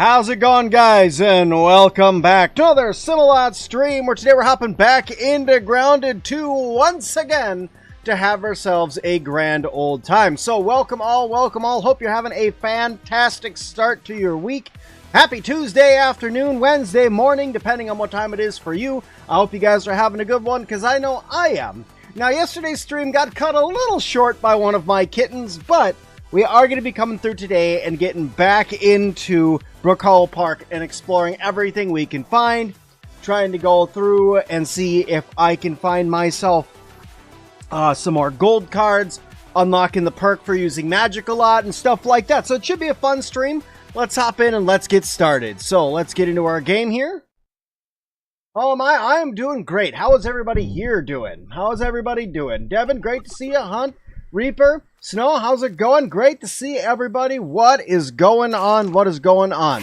How's it going, guys, and welcome back to another Sim-Alot stream, where today we're hopping back into Grounded 2 once again to have ourselves a grand old time. So welcome all, hope you're having a fantastic start to your week. Happy Tuesday afternoon, Wednesday morning, depending on what time it is for you. I hope you guys are having a good one, because I know I am. Now, yesterday's stream got cut a little short by one of my kittens, but we are going to be coming through today and getting back into Brook Hollow Park and exploring everything we can find, trying to go through and see if I can find myself some more gold cards, unlocking the perk for using magic a lot and stuff like that. So it should be a fun stream. Let's hop in and let's get started. So let's get into our game here. Oh my, I am doing great. How is everybody here doing? How is everybody doing? Devin, great to see you. Hunt, Reaper, Snow, how's it going? Great to see everybody. What is going on? What is going on?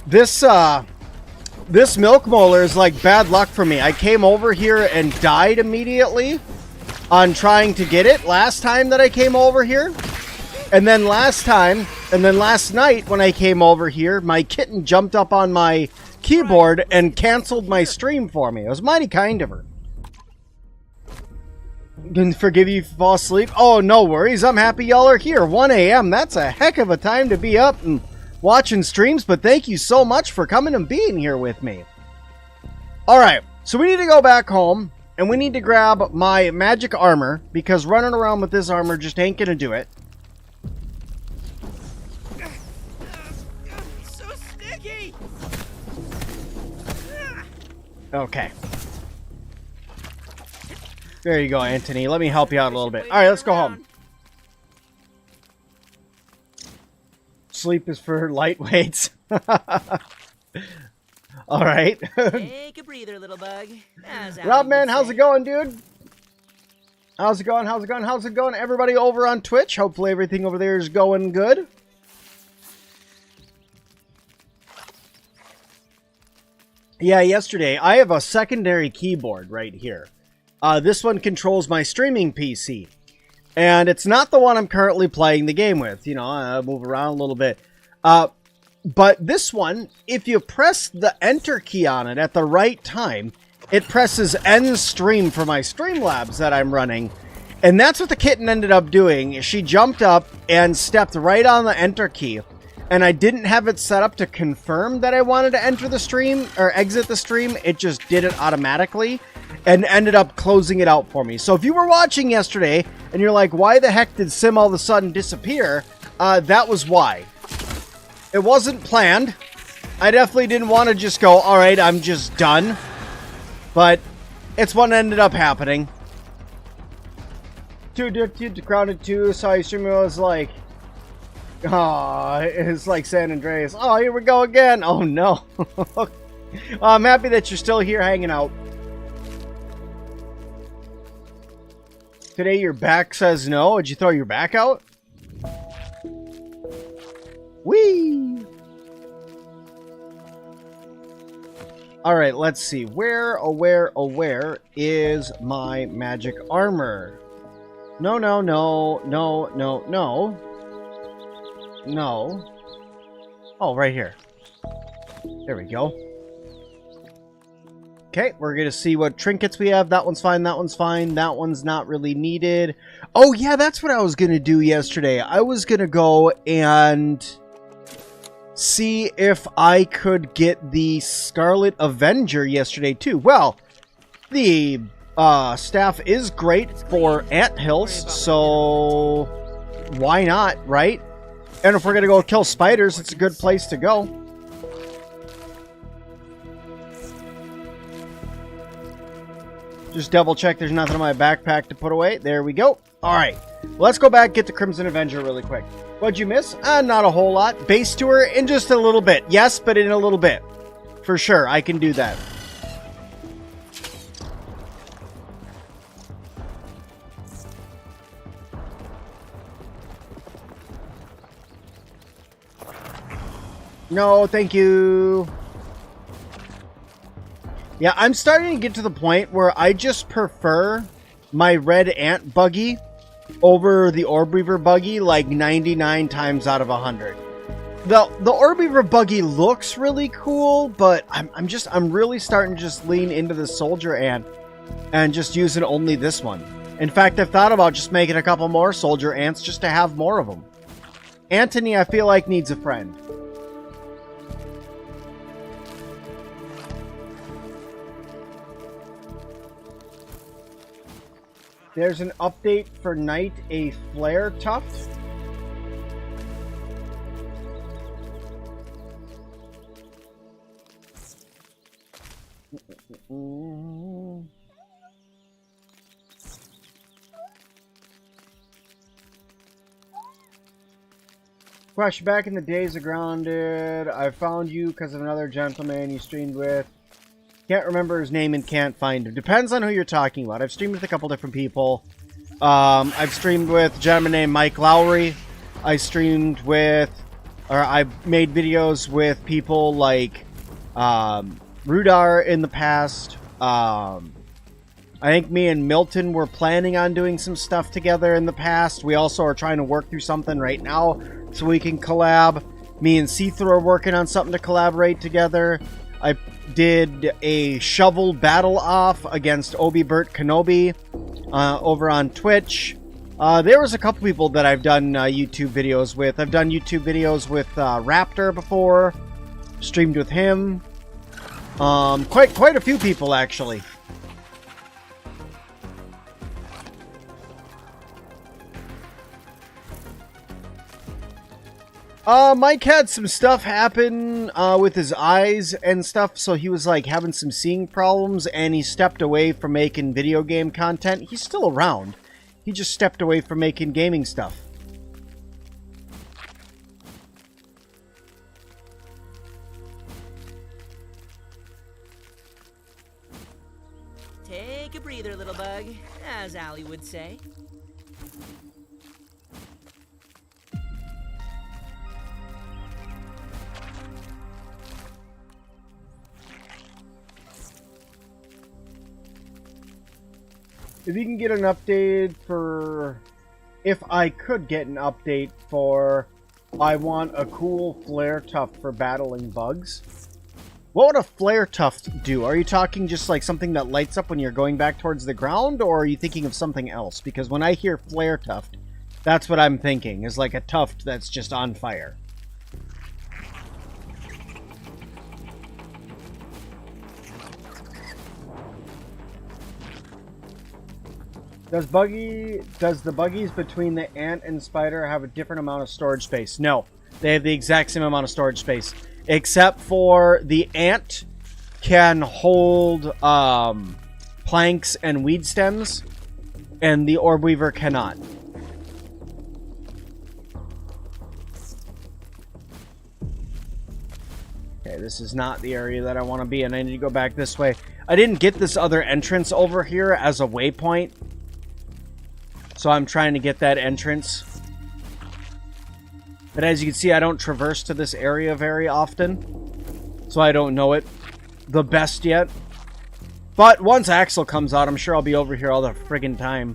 This milk molar is like bad luck for me. I came over here and died immediately on trying to get it last time that I came over here. And then last night when I came over here, my kitten jumped up on my keyboard and canceled my stream for me. It was mighty kind of her. Can forgive you if you fall asleep. Oh, no worries. I'm happy y'all are here. 1 a.m. That's a heck of a time to be up and watching streams, but thank you so much for coming and being here with me. Alright, so we need to go back home, and we need to grab my magic armor, because running around with this armor just ain't gonna do it. So sticky. Okay. There you go, Anthony. Let me help you out a little bit. Alright, let's go home. Sleep is for lightweights. Alright. Take a breather, little bug. Robman, how's it going, dude? How's it going? How's it going? How's it going? Everybody over on Twitch. Hopefully everything over there is going good. Yeah, yesterday, I have a secondary keyboard right here. This one controls my streaming PC. And it's not the one I'm currently playing the game with. You know, I move around a little bit. But this one, if you press the enter key on it at the right time, it presses end stream for my Streamlabs that I'm running. And that's what the kitten ended up doing. She jumped up and stepped right on the enter key. And I didn't have it set up to confirm that I wanted to enter the stream or exit the stream. It just did it automatically and ended up closing it out for me. So if you were watching yesterday and you're like, why the heck did Sim all of a sudden disappear? That was why. It wasn't planned. I definitely didn't want to just go, all right, I'm just done. But it's what ended up happening. Grounded 2, saw you streaming, was like, oh, it's like San Andreas. Oh, here we go again. Oh, no. I'm happy that you're still here hanging out. Today your back says no. Did you throw your back out? Whee! Alright, let's see. Where is my magic armor? No. Oh, right here. There we go. Okay, we're going to see what trinkets we have. That one's fine, that one's fine. That one's not really needed. Oh, yeah, that's what I was going to do yesterday. I was going to go and see if I could get the Scarlet Avenger yesterday, too. Well, the staff is great for anthills, so why not, right? And if we're going to go kill spiders, it's a good place to go. Just double check there's nothing in my backpack to put away. There we go. Alright. Let's go back and get the Crimson Avenger really quick. What'd you miss? Not a whole lot. Base tour in just a little bit. Yes, but in a little bit. For sure, I can do that. No, thank you. Yeah, I'm starting to get to the point where I just prefer my red ant buggy over the Orb Weaver buggy like 99 times out of 100. The Orb Weaver buggy looks really cool, but I'm really starting to just lean into the Soldier Ant and just using only this one. In fact, I've thought about just making a couple more Soldier Ants just to have more of them. Anthony, I feel like, needs a friend. There's an update for Night a Flare Tuft. Question: back in the days of Grounded, I found you because of another gentleman you streamed with. Can't remember his name and can't find him. Depends on who you're talking about. I've streamed with a couple different people. I've streamed with a gentleman named Mike Lowry. I streamed with, or I made videos with people like Rudar in the past. I think me and Milton were planning on doing some stuff together in the past. We also are trying to work through something right now so we can collab. Me and Seether are working on something to collaborate together. I did a shovel battle off against Obi Bert Kenobi over on Twitch. There was a couple people that I've done YouTube videos with. I've done YouTube videos with Raptor before. Streamed with him. Quite a few people, actually. Mike had some stuff happen with his eyes and stuff, so he was like having some seeing problems, and he stepped away from making video game content. He's still around. He just stepped away from making gaming stuff. Take a breather, little bug, as Allie would say. If you can get an update for... If I could get an update for... I want a cool flare tuft for battling bugs. What would a flare tuft do? Are you talking just like something that lights up when you're going back towards the ground? Or are you thinking of something else? Because when I hear flare tuft, that's what I'm thinking. Is like a tuft that's just on fire. Does the buggies between the ant and spider have a different amount of storage space? No, they have the exact same amount of storage space, except for the ant can hold planks and weed stems, and the orb weaver cannot. Okay, this is not the area that I want to be in. I need to go back this way. I didn't get this other entrance over here as a waypoint. So I'm trying to get that entrance. But as you can see, I don't traverse to this area very often. So I don't know it the best yet. But once Axel comes out, I'm sure I'll be over here all the friggin' time.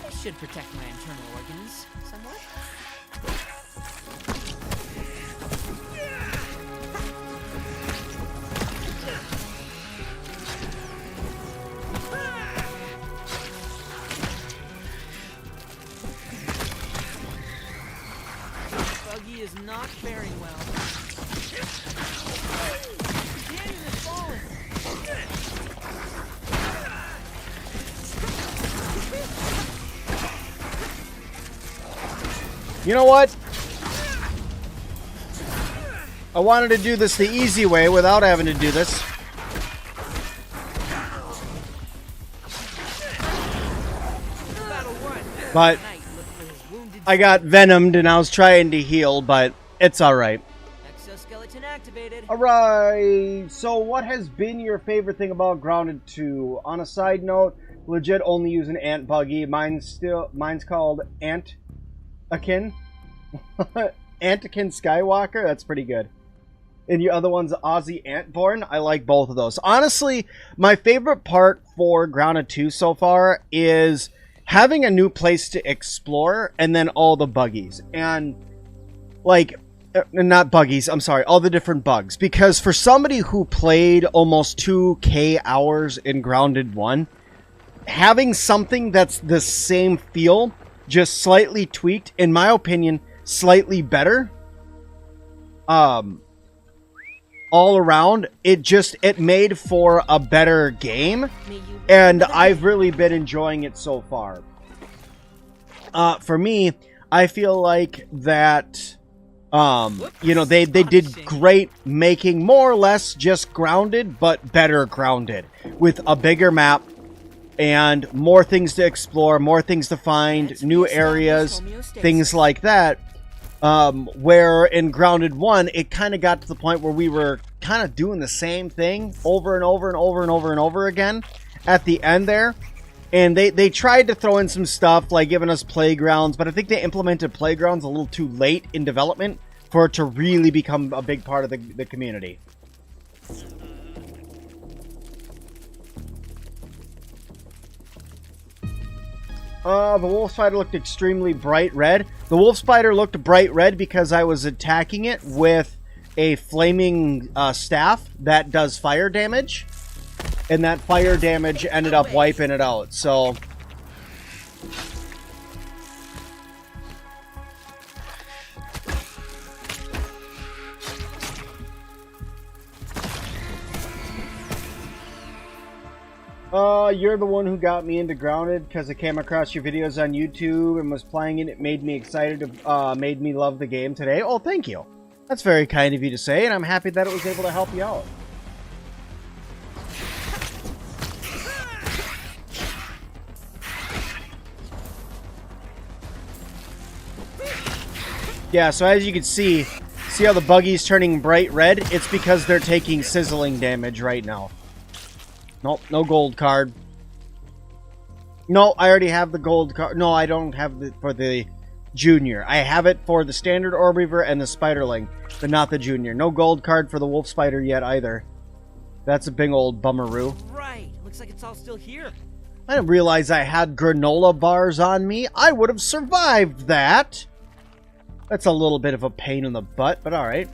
I should protect my internal organs somewhat. Buggy is not faring well. Canyon is falling. You know what? I wanted to do this the easy way without having to do this. But I got venomed and I was trying to heal, but it's alright. Exoskeleton activated. Alright, so what has been your favorite thing about Grounded 2? On a side note, legit only use an ant buggy. Mine's called Ant-Akin. Ant-Akin Skywalker? That's pretty good. And the other one's Aussie Antborn. I like both of those. Honestly, my favorite part for Grounded 2 so far is having a new place to explore and then all the buggies. And, like, not buggies, I'm sorry, all the different bugs. Because for somebody who played almost 2K hours in Grounded 1, having something that's the same feel, just slightly tweaked, in my opinion, slightly better, all around, it made for a better game, and I've really been enjoying it so far. For me, I feel like that, you know, they did great making more or less just Grounded, but better Grounded, with a bigger map, and more things to explore, more things to find, new areas, things like that. Where in Grounded 1, it kind of got to the point where we were kind of doing the same thing over and over and over and over and over again at the end there. And they tried to throw in some stuff like giving us playgrounds, but I think they implemented playgrounds a little too late in development for it to really become a big part of the community. The wolf spider looked extremely bright red. The wolf spider looked bright red because I was attacking it with a flaming staff that does fire damage. And that fire damage ended up wiping it out, so... You're the one who got me into Grounded because I came across your videos on YouTube and was playing it. It made me excited, made me love the game today. Oh, thank you. That's very kind of you to say, and I'm happy that it was able to help you out. Yeah, so as you can see how the buggy's turning bright red? It's because they're taking sizzling damage right now. Nope, no gold card. No, I already have the gold card. No, I don't have it for the junior. I have it for the standard orb weaver and the spiderling, but not the junior. No gold card for the wolf spider yet either. That's a big old bummeroo. Right, looks like it's all still here. I didn't realize I had granola bars on me. I would have survived that. That's a little bit of a pain in the butt, but alright.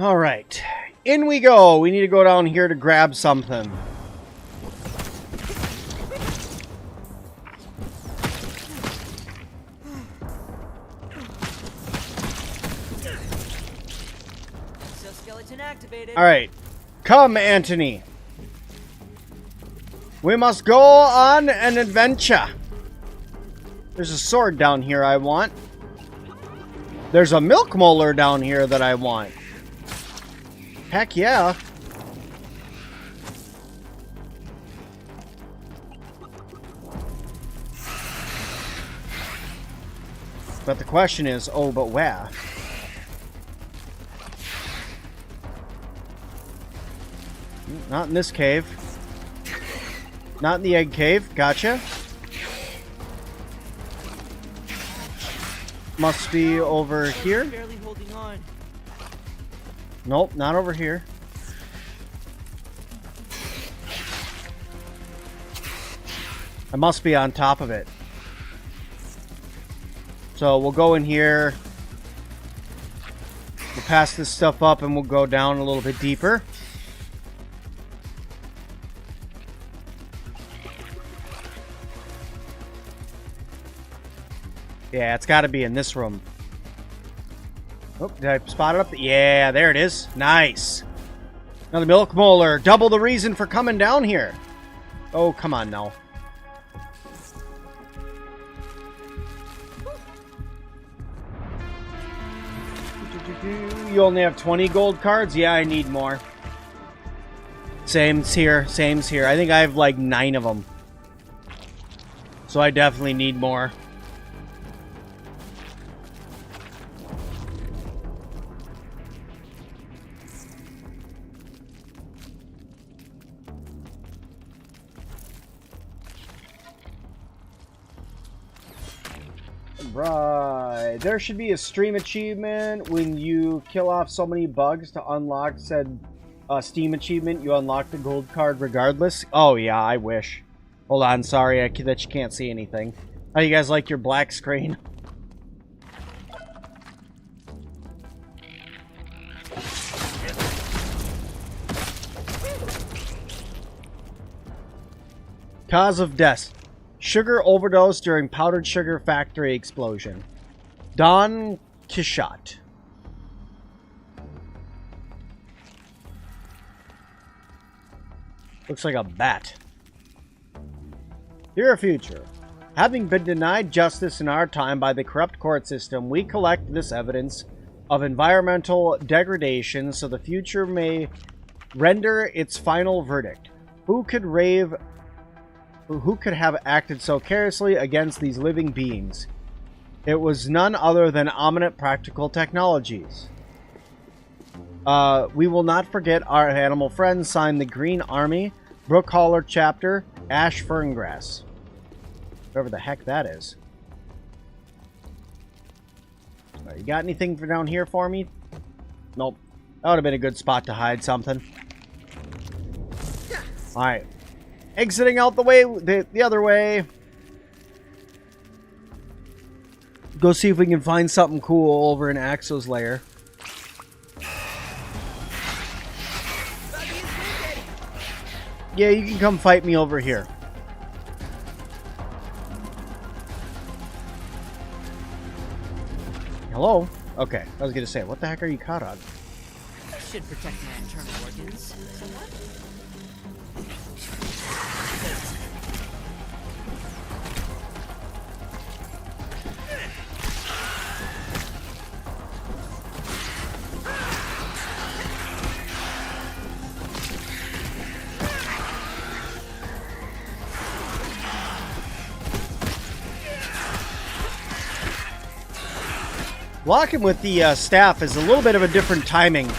Alright, in we go. We need to go down here to grab something. Exoskeleton activated. Alright, come Anthony. We must go on an adventure. There's a sword down here I want. There's a milk molar down here that I want. Heck yeah. But the question is, oh, but where? Not in this cave. Not in the egg cave. Gotcha. Must be over here. Barely holding on. Nope, not over here. I must be on top of it. So we'll go in here. We'll pass this stuff up and we'll go down a little bit deeper. Yeah, it's got to be in this room. Oh, did I spot it up? Yeah, there it is. Nice. Another milk molar. Double the reason for coming down here. Oh, come on now. You only have 20 gold cards? Yeah, I need more. Same's here. Same's here. I think I have like 9 of them. So I definitely need more. Right. There should be a stream achievement when you kill off so many bugs to unlock said Steam achievement. You unlock the gold card regardless. Oh, yeah, I wish. Hold on, sorry that you can't see anything. How you guys like your black screen? Cause of death. Sugar overdose during powdered sugar factory explosion. Don Quixote. Looks like a bat. Dear future, having been denied justice in our time by the corrupt court system, we collect this evidence of environmental degradation so the future may render its final verdict. Who could have acted so carelessly against these living beings? It was none other than Omnipotent Practical Technologies. We will not forget our animal friends. Signed, the Green Army, Brookhaller Chapter, Ash Ferngrass. Whatever the heck that is. Right, you got anything for down here for me? Nope. That would have been a good spot to hide something. Alright. Exiting out the way, the other way. Go see if we can find something cool over in Axo's lair. Yeah, you can come fight me over here. Hello? Okay, I was gonna say, what the heck are you caught on? Should protect my internal organs. Somewhat. Blocking with the staff is a little bit of a different timing.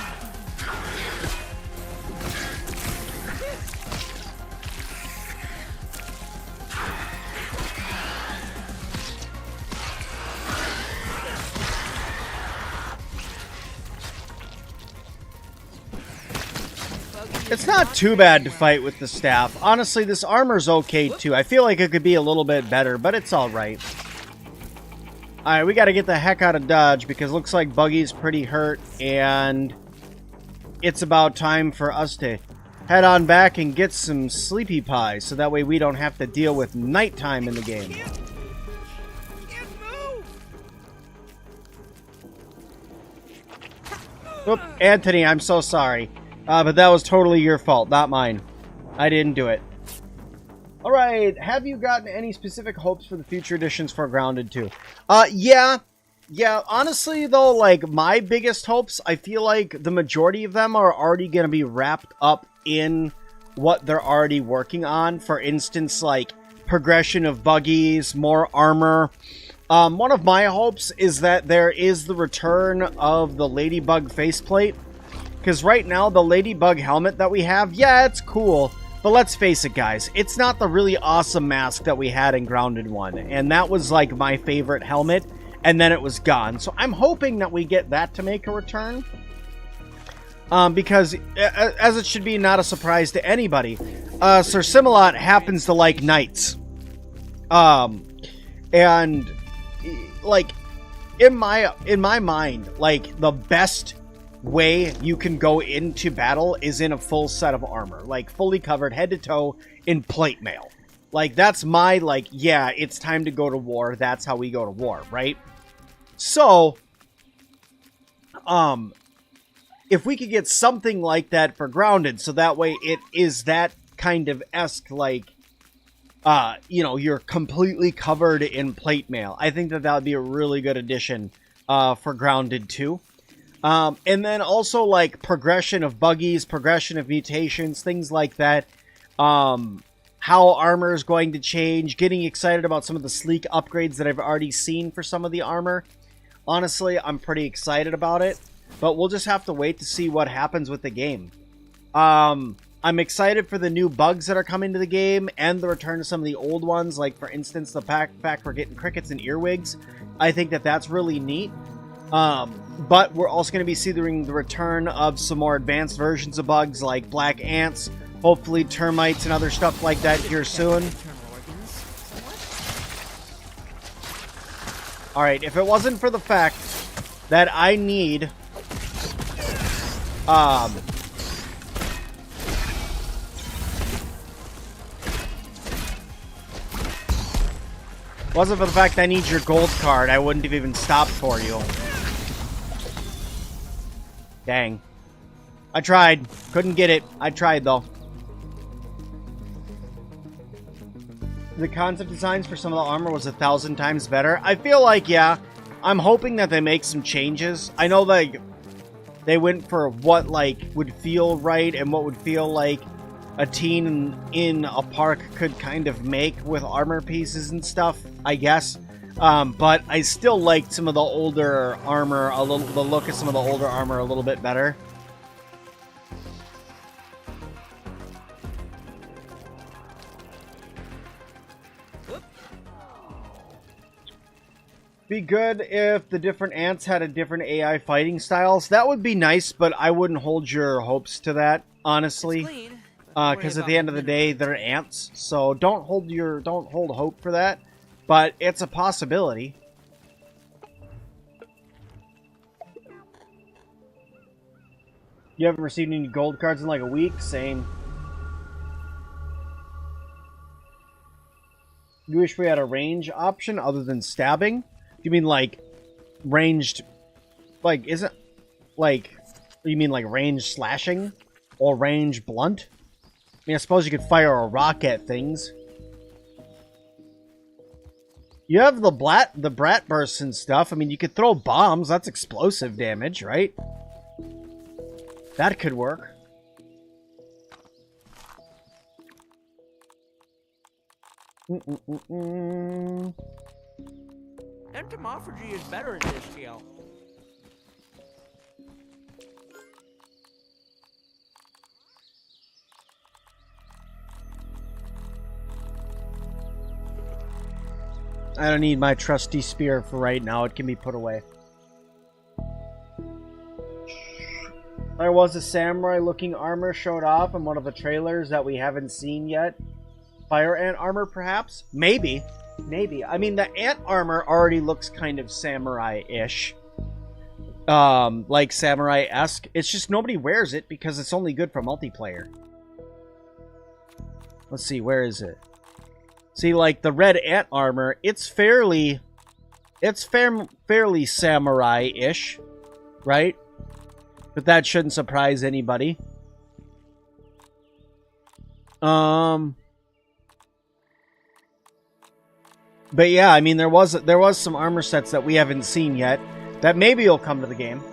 It's not too bad to fight with the staff. Honestly, this armor's okay too. I feel like it could be a little bit better, but it's alright. Alright, we gotta get the heck out of Dodge because it looks like Buggy's pretty hurt and it's about time for us to head on back and get some sleepy pies so that way we don't have to deal with nighttime in the game. Oop, Anthony, I'm so sorry. But that was totally your fault, not mine. I didn't do it. Alright, have you gotten any specific hopes for the future editions for Grounded 2? Yeah, honestly though, like, my biggest hopes, I feel like the majority of them are already going to be wrapped up in what they're already working on. For instance, like, progression of buggies, more armor. One of my hopes is that there is the return of the Ladybug faceplate. Because right now, the Ladybug helmet that we have, yeah, it's cool. But let's face it, guys, it's not the really awesome mask that we had in Grounded 1. And that was, like, my favorite helmet. And then it was gone. So I'm hoping that we get that to make a return. Because, as it should be not a surprise to anybody, Sir Sim-Alot happens to like knights. And, like, in my mind, like, the best way you can go into battle is in a full set of armor, like fully covered head to toe in plate mail. Like, that's my, like, yeah, it's time to go to war. That's how we go to war, right? So, if we could get something like that for Grounded, so that way it is that kind of esque, like, you know, you're completely covered in plate mail. I think that would be a really good addition for Grounded 2. And then also, like, progression of buggies, progression of mutations, things like that. How armor is going to change. Getting excited about some of the sleek upgrades that I've already seen for some of the armor. Honestly, I'm pretty excited about it. But we'll just have to wait to see what happens with the game. I'm excited for the new bugs that are coming to the game and the return of some of the old ones, like, for instance, the fact we're getting crickets and earwigs. I think that that's really neat. But we're also going to be seeing the return of some more advanced versions of bugs, like black ants, hopefully termites and other stuff like that here soon. Alright, if it wasn't for the fact that I need... wasn't for the fact that I need your gold card, I wouldn't have even stopped for you. Dang. I tried. Couldn't get it. I tried, though. The concept designs for some of the armor was 1,000 times better. I feel like, yeah. I'm hoping that they make some changes. I know, like, they went for what, like, would feel right and what would feel like a teen in a park could kind of make with armor pieces and stuff, I guess. But I still liked some of the older armor, the look of some of the older armor a little bit better. Be good if the different ants had a different AI fighting styles. That would be nice, but I wouldn't hold your hopes to that, honestly. Because at the end of the day, they're ants, so don't hold hope for that. But it's a possibility. You haven't received any gold cards in like a week? Same. You wish we had a range option other than stabbing? You mean like ranged, like, isn't, like, you mean like range slashing? Or range blunt? I mean, I suppose you could fire a rock at things. You have the brat bursts and stuff. I mean, you could throw bombs. That's explosive damage, right? That could work. Entomophagy is better in this deal. I don't need my trusty spear for right now. It can be put away. There was a samurai-looking armor showed off in one of the trailers that we haven't seen yet. Fire ant armor, perhaps? Maybe. Maybe. I mean, the ant armor already looks kind of samurai-ish. Like samurai-esque. It's just nobody wears it because it's only good for multiplayer. Let's see, where is it? See, like, the red ant armor, it's fairly samurai-ish, right? But that shouldn't surprise anybody. But yeah, I mean, there was some armor sets that we haven't seen yet that maybe will come to the game.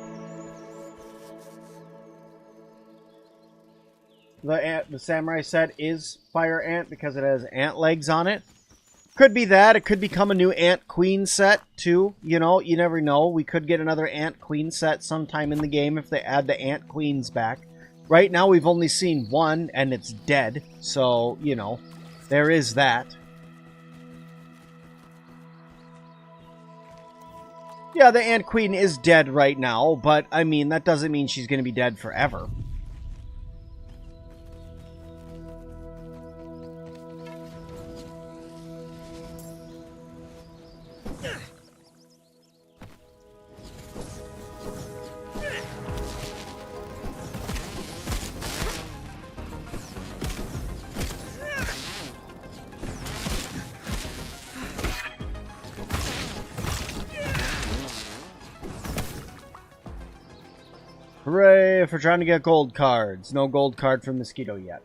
The samurai set is fire ant because it has ant legs on it. Could be that. It could become a new ant queen set too. You know, you never know. We could get another ant queen set sometime in the game if they add the ant queens back. Right now we've only seen one and it's dead. So, you know, there is that. Yeah, the ant queen is dead right now, but I mean, that doesn't mean she's going to be dead forever. Hooray for trying to get gold cards. No gold card from Mosquito yet.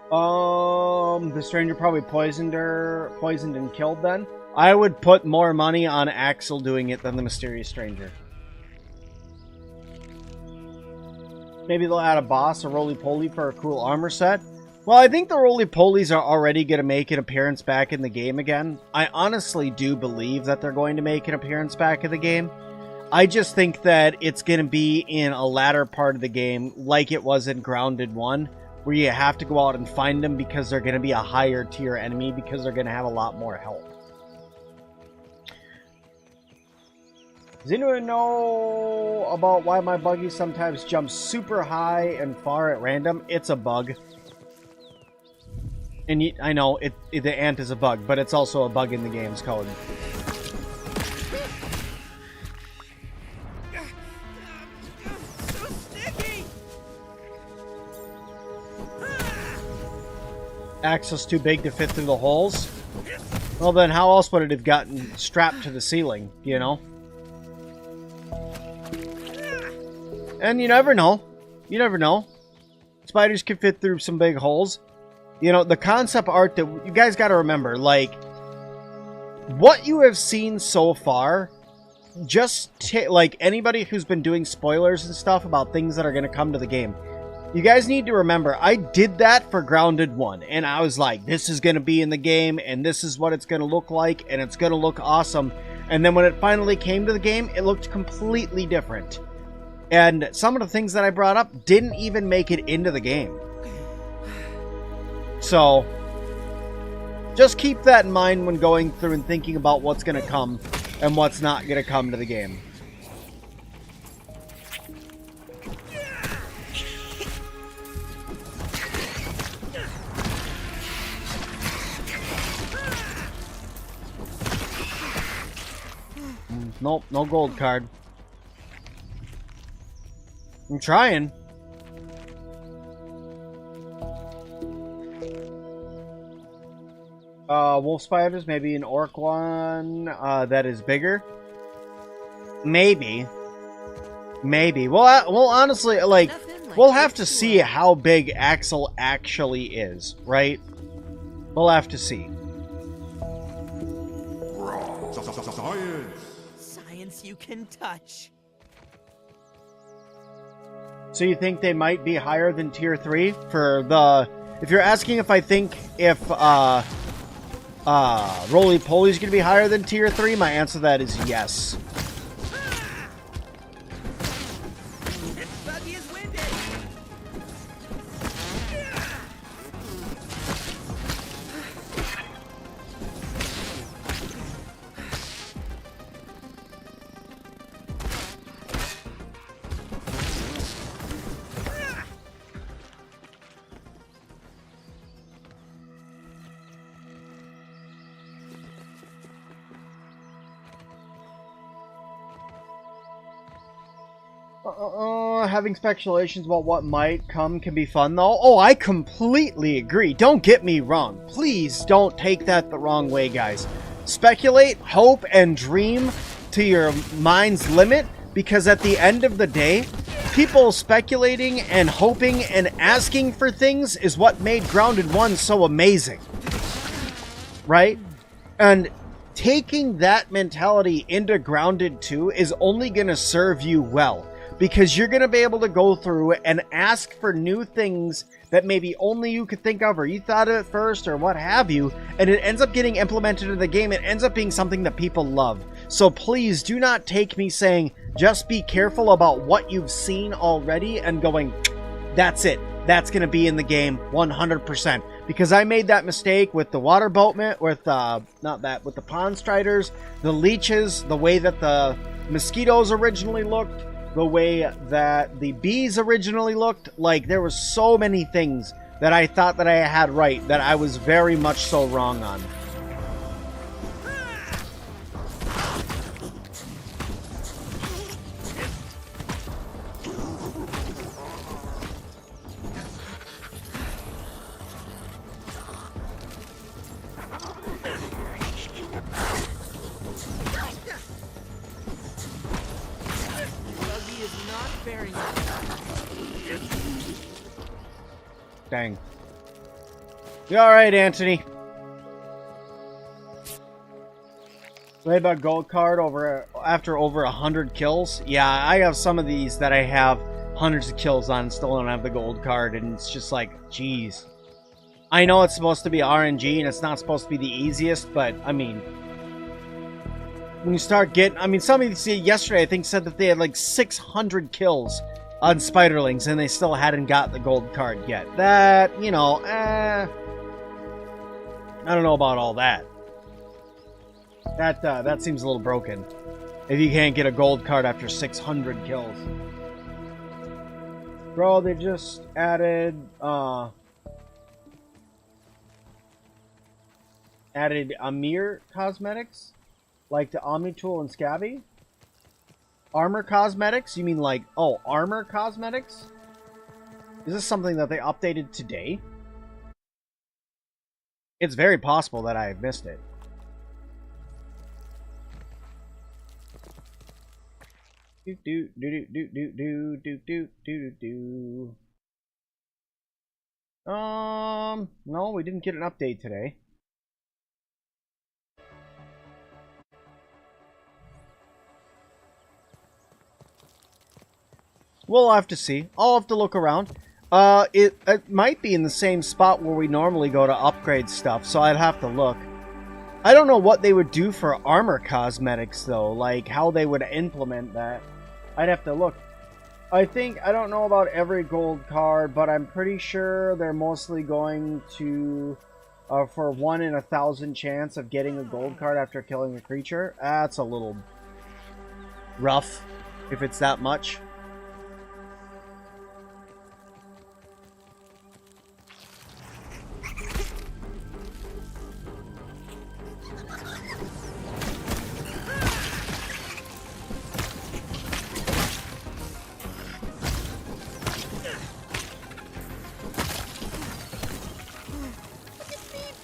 The stranger probably poisoned and killed then. I would put more money on Axel doing it than the mysterious stranger. Maybe they'll add a boss, a roly-poly for a cool armor set. Well, I think the roly-polies are already going to make an appearance back in the game again. I honestly do believe that they're going to make an appearance back in the game. I just think that it's going to be in a latter part of the game, like it was in Grounded 1, where you have to go out and find them because they're going to be a higher tier enemy because they're going to have a lot more health. Does anyone know about why my buggy sometimes jumps super high and far at random? It's a bug. And I know the ant is a bug, but it's also a bug in the game's code. Axle's too big to fit through the holes? Well then, how else would it have gotten strapped to the ceiling, you know? And you never know. You never know. Spiders can fit through some big holes. You know, the concept art that you guys got to remember, like, what you have seen so far, just like anybody who's been doing spoilers and stuff about things that are going to come to the game, you guys need to remember, I did that for Grounded 1, and I was like, this is going to be in the game, and this is what it's going to look like, and it's going to look awesome. And then when it finally came to the game, it looked completely different. And some of the things that I brought up didn't even make it into the game. So, just keep that in mind when going through and thinking about what's going to come and what's not going to come to the game. Nope, no gold card. I'm trying. Wolf spiders, maybe an orc one that is bigger. Maybe. Maybe. Well, honestly, like, we'll have to see how big Axel actually is, right? We'll have to see. Science you can touch. So you think they might be higher than tier 3 for the... If you're asking if I think if Roly Poly's gonna be higher than tier 3, my answer to that is yes. Having speculations about what might come can be fun, though. Oh, I completely agree. Don't get me wrong. Please don't take that the wrong way, guys. Speculate, hope, and dream to your mind's limit, because at the end of the day, people speculating and hoping and asking for things is what made Grounded 1 so amazing. Right? And taking that mentality into Grounded 2 is only going to serve you well. Because you're going to be able to go through and ask for new things that maybe only you could think of, or you thought of it first, or what have you, and it ends up getting implemented in the game. It ends up being something that people love. So please do not take me saying, just be careful about what you've seen already and going, that's it. That's going to be in the game 100%. Because I made that mistake with the water boatman, with, with the pond striders, the leeches, the way that the mosquitoes originally looked, the way that the bees originally looked. Like, there were so many things that I thought that I had right that I was very much so wrong on. Dang. You alright, Anthony? Play about gold card after over 100 kills? Yeah, I have some of these that I have hundreds of kills on and still don't have the gold card, and it's just like, geez. I know it's supposed to be RNG and it's not supposed to be the easiest, but I mean, when you start getting, I mean, somebody yesterday I think said that they had like 600 kills on Spiderlings, and they still hadn't got the gold card yet. That, you know, I don't know about all that. That seems a little broken. If you can't get a gold card after 600 kills. Bro, they just added Amir cosmetics, like the Omni Tool and Scabby. Armor cosmetics? You mean like, oh, armor cosmetics? Is this something that they updated today? It's very possible that I have missed it. No, we didn't get an update today. We'll have to see. I'll have to look around. It might be in the same spot where we normally go to upgrade stuff, so I'd have to look. I don't know what they would do for armor cosmetics, though. Like, how they would implement that. I'd have to look. I don't know about every gold card, but I'm pretty sure they're mostly going to... for 1 in 1,000 chance of getting a gold card after killing a creature. That's a little rough, if it's that much.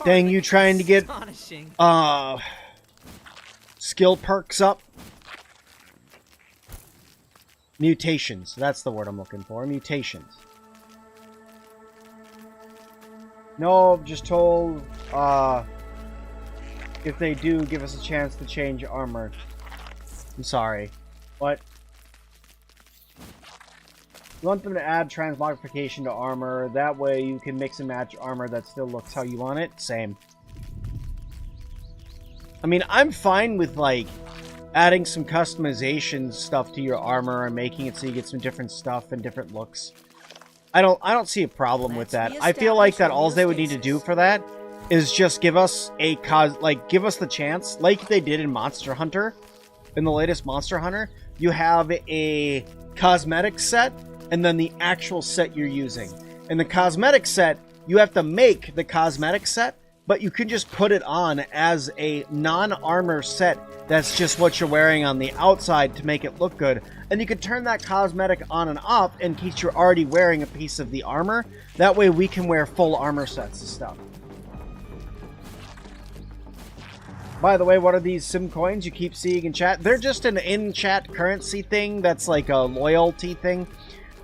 Dang, you trying to get skill perks up? Mutations, that's the word I'm looking for. Mutations. No, just told if they do, give us a chance to change armor. I'm sorry. What? You want them to add transmogrification to armor. That way you can mix and match armor that still looks how you want it. Same. I mean, I'm fine with, like, adding some customization stuff to your armor and making it so you get some different stuff and different looks. I don't see a problem with that. I feel like that all they would need to do for that is just give us a give us the chance, like they did in Monster Hunter. In the latest Monster Hunter, you have a cosmetic set and then the actual set you're using. In the cosmetic set, you have to make the cosmetic set, but you can just put it on as a non-armor set. That's just what you're wearing on the outside to make it look good. And you can turn that cosmetic on and off in case you're already wearing a piece of the armor. That way we can wear full armor sets and stuff. By the way, what are these sim coins you keep seeing in chat? They're just an in-chat currency thing that's like a loyalty thing.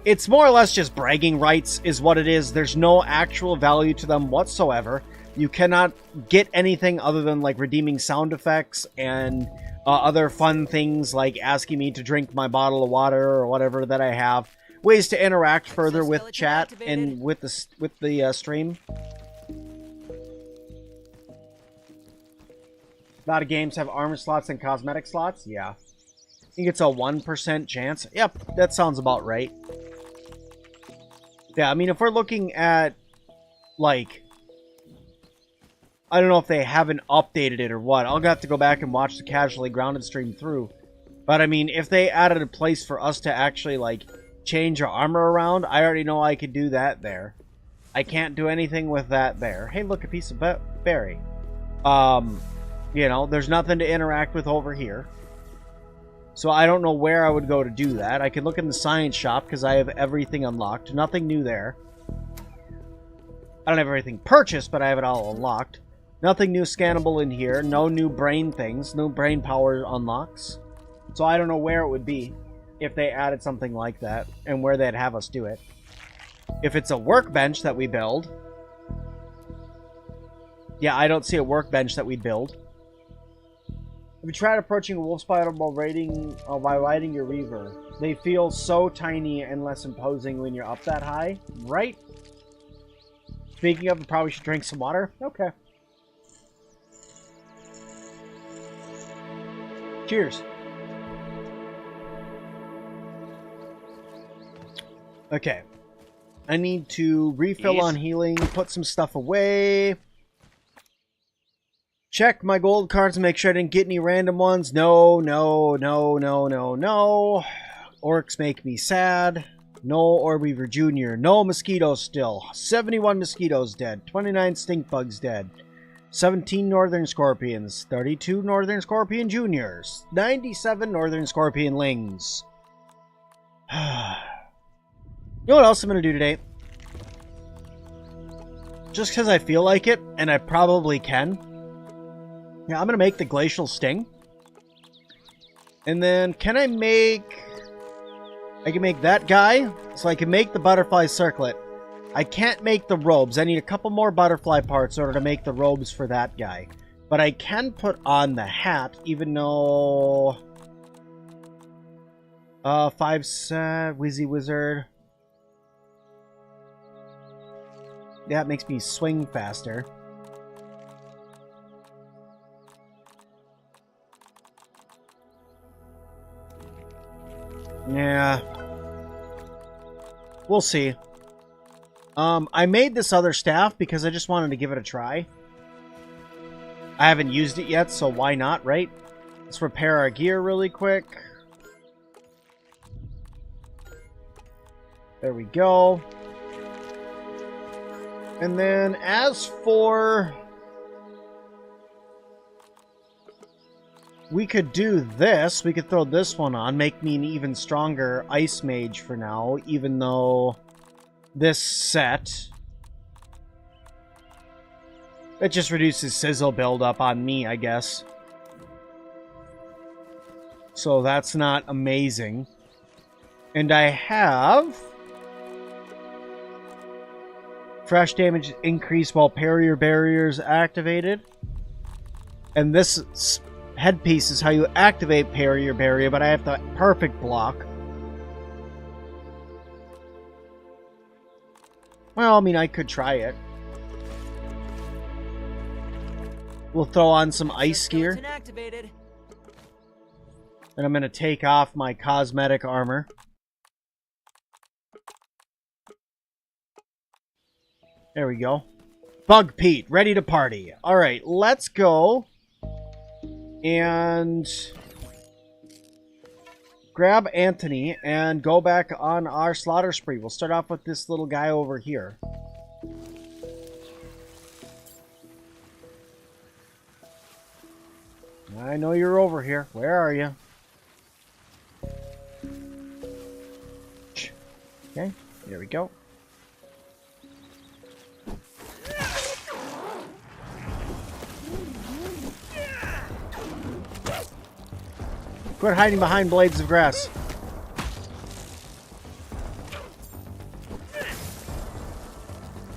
It's more or less just bragging rights is what it is. There's no actual value to them whatsoever. You cannot get anything other than like redeeming sound effects and other fun things like asking me to drink my bottle of water or whatever that I have. Ways to interact further with chat and with the stream. A lot of games have armor slots and cosmetic slots. Yeah. I think it's a 1% chance. Yep, that sounds about right. Yeah, I mean, if we're looking at, like, I don't know if they haven't updated it or what. I'll have to go back and watch the Casually Grounded stream through. But, I mean, if they added a place for us to actually, like, change our armor around, I already know I could do that there. I can't do anything with that there. Hey, look, a piece of berry. You know, there's nothing to interact with over here. So I don't know where I would go to do that. I can look in the science shop because I have everything unlocked. Nothing new there. I don't have everything purchased, but I have it all unlocked. Nothing new scannable in here. No new brain things. No brain power unlocks. So I don't know where it would be if they added something like that and where they'd have us do it. If it's a workbench that we build. Yeah, I don't see a workbench that we build. Have you tried approaching a wolf spider while riding your reaver? They feel so tiny and less imposing when you're up that high, right? Speaking of, I probably should drink some water. Okay. Cheers. Okay. I need to refill on healing, put some stuff away. Check my gold cards to make sure I didn't get any random ones. No, no, no, no, no, no. Orcs make me sad. No Orbeaver Jr. No mosquitoes still. 71 mosquitoes dead. 29 stink bugs dead. 17 northern scorpions. 32 northern scorpion juniors. 97 northern scorpion lings. You know what else I'm going to do today? Just because I feel like it, and I probably can. Yeah, I'm going to make the glacial sting. And then, can I make... I can make that guy, so I can make the butterfly circlet. I can't make the robes. I need a couple more butterfly parts in order to make the robes for that guy. But I can put on the hat, even though... 5 set, Wizzy Wizard. That makes me swing faster. Yeah. We'll see. I made this other staff because I just wanted to give it a try. I haven't used it yet, so why not, right? Let's repair our gear really quick. There we go. And then as for... We could do this. We could throw this one on. Make me an even stronger ice mage for now. Even though this set... It just reduces sizzle buildup on me, I guess. So that's not amazing. And I have... Fresh damage increase while parrier barriers activated. And this headpiece is how you activate parrier barrier, but I have the perfect block. Well, I mean, I could try it. We'll throw on some ice gear. And I'm going to take off my cosmetic armor. There we go. Bug Pete, ready to party. Alright, let's go. And grab Anthony and go back on our slaughter spree. We'll start off with this little guy over here. I know you're over here. Where are you? Okay, there we go. Quit hiding behind blades of grass.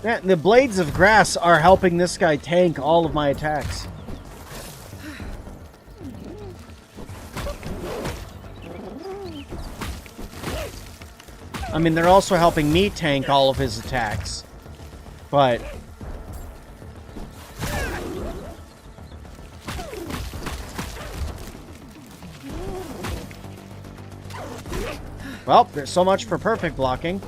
Yeah, the blades of grass are helping this guy tank all of my attacks. I mean, they're also helping me tank all of his attacks. But... well, there's so much for perfect blocking.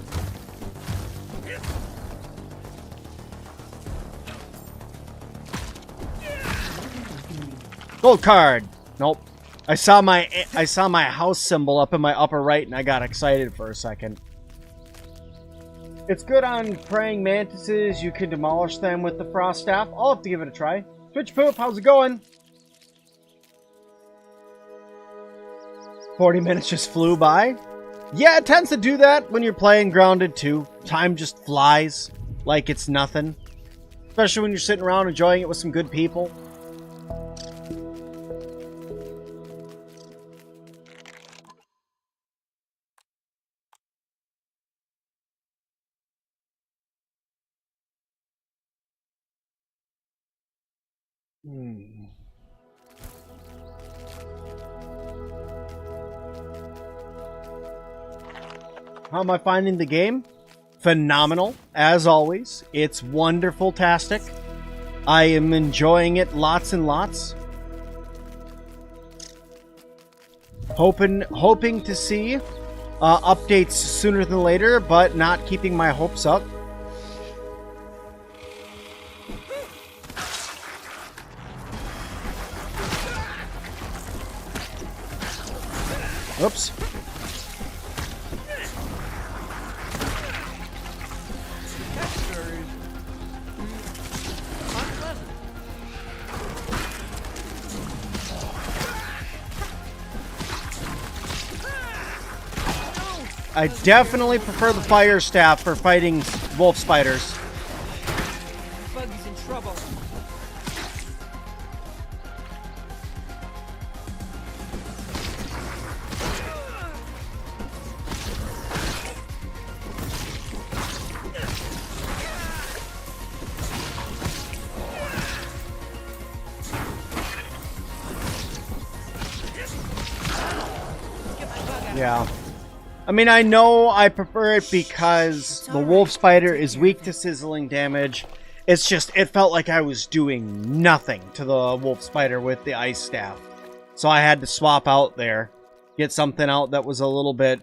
Gold card. Nope. I saw my house symbol up in my upper right and I got excited for a second. It's good on praying mantises. You can demolish them with the frost staff. I'll have to give it a try. Twitch Poop, how's it going? 40 minutes just flew by. Yeah, it tends to do that when you're playing Grounded too. Time just flies like it's nothing. Especially when you're sitting around enjoying it with some good people. How am I finding the game? Phenomenal, as always. It's wonderful-tastic. I am enjoying it lots and lots. Hoping to see updates sooner than later, but not keeping my hopes up. Oops. I definitely prefer the fire staff for fighting wolf spiders. Bug's in trouble. Yeah. I mean, I know I prefer it because the wolf spider is weak to sizzling damage. It's just, it felt like I was doing nothing to the wolf spider with the ice staff. So I had to swap out there. Get something out that was a little bit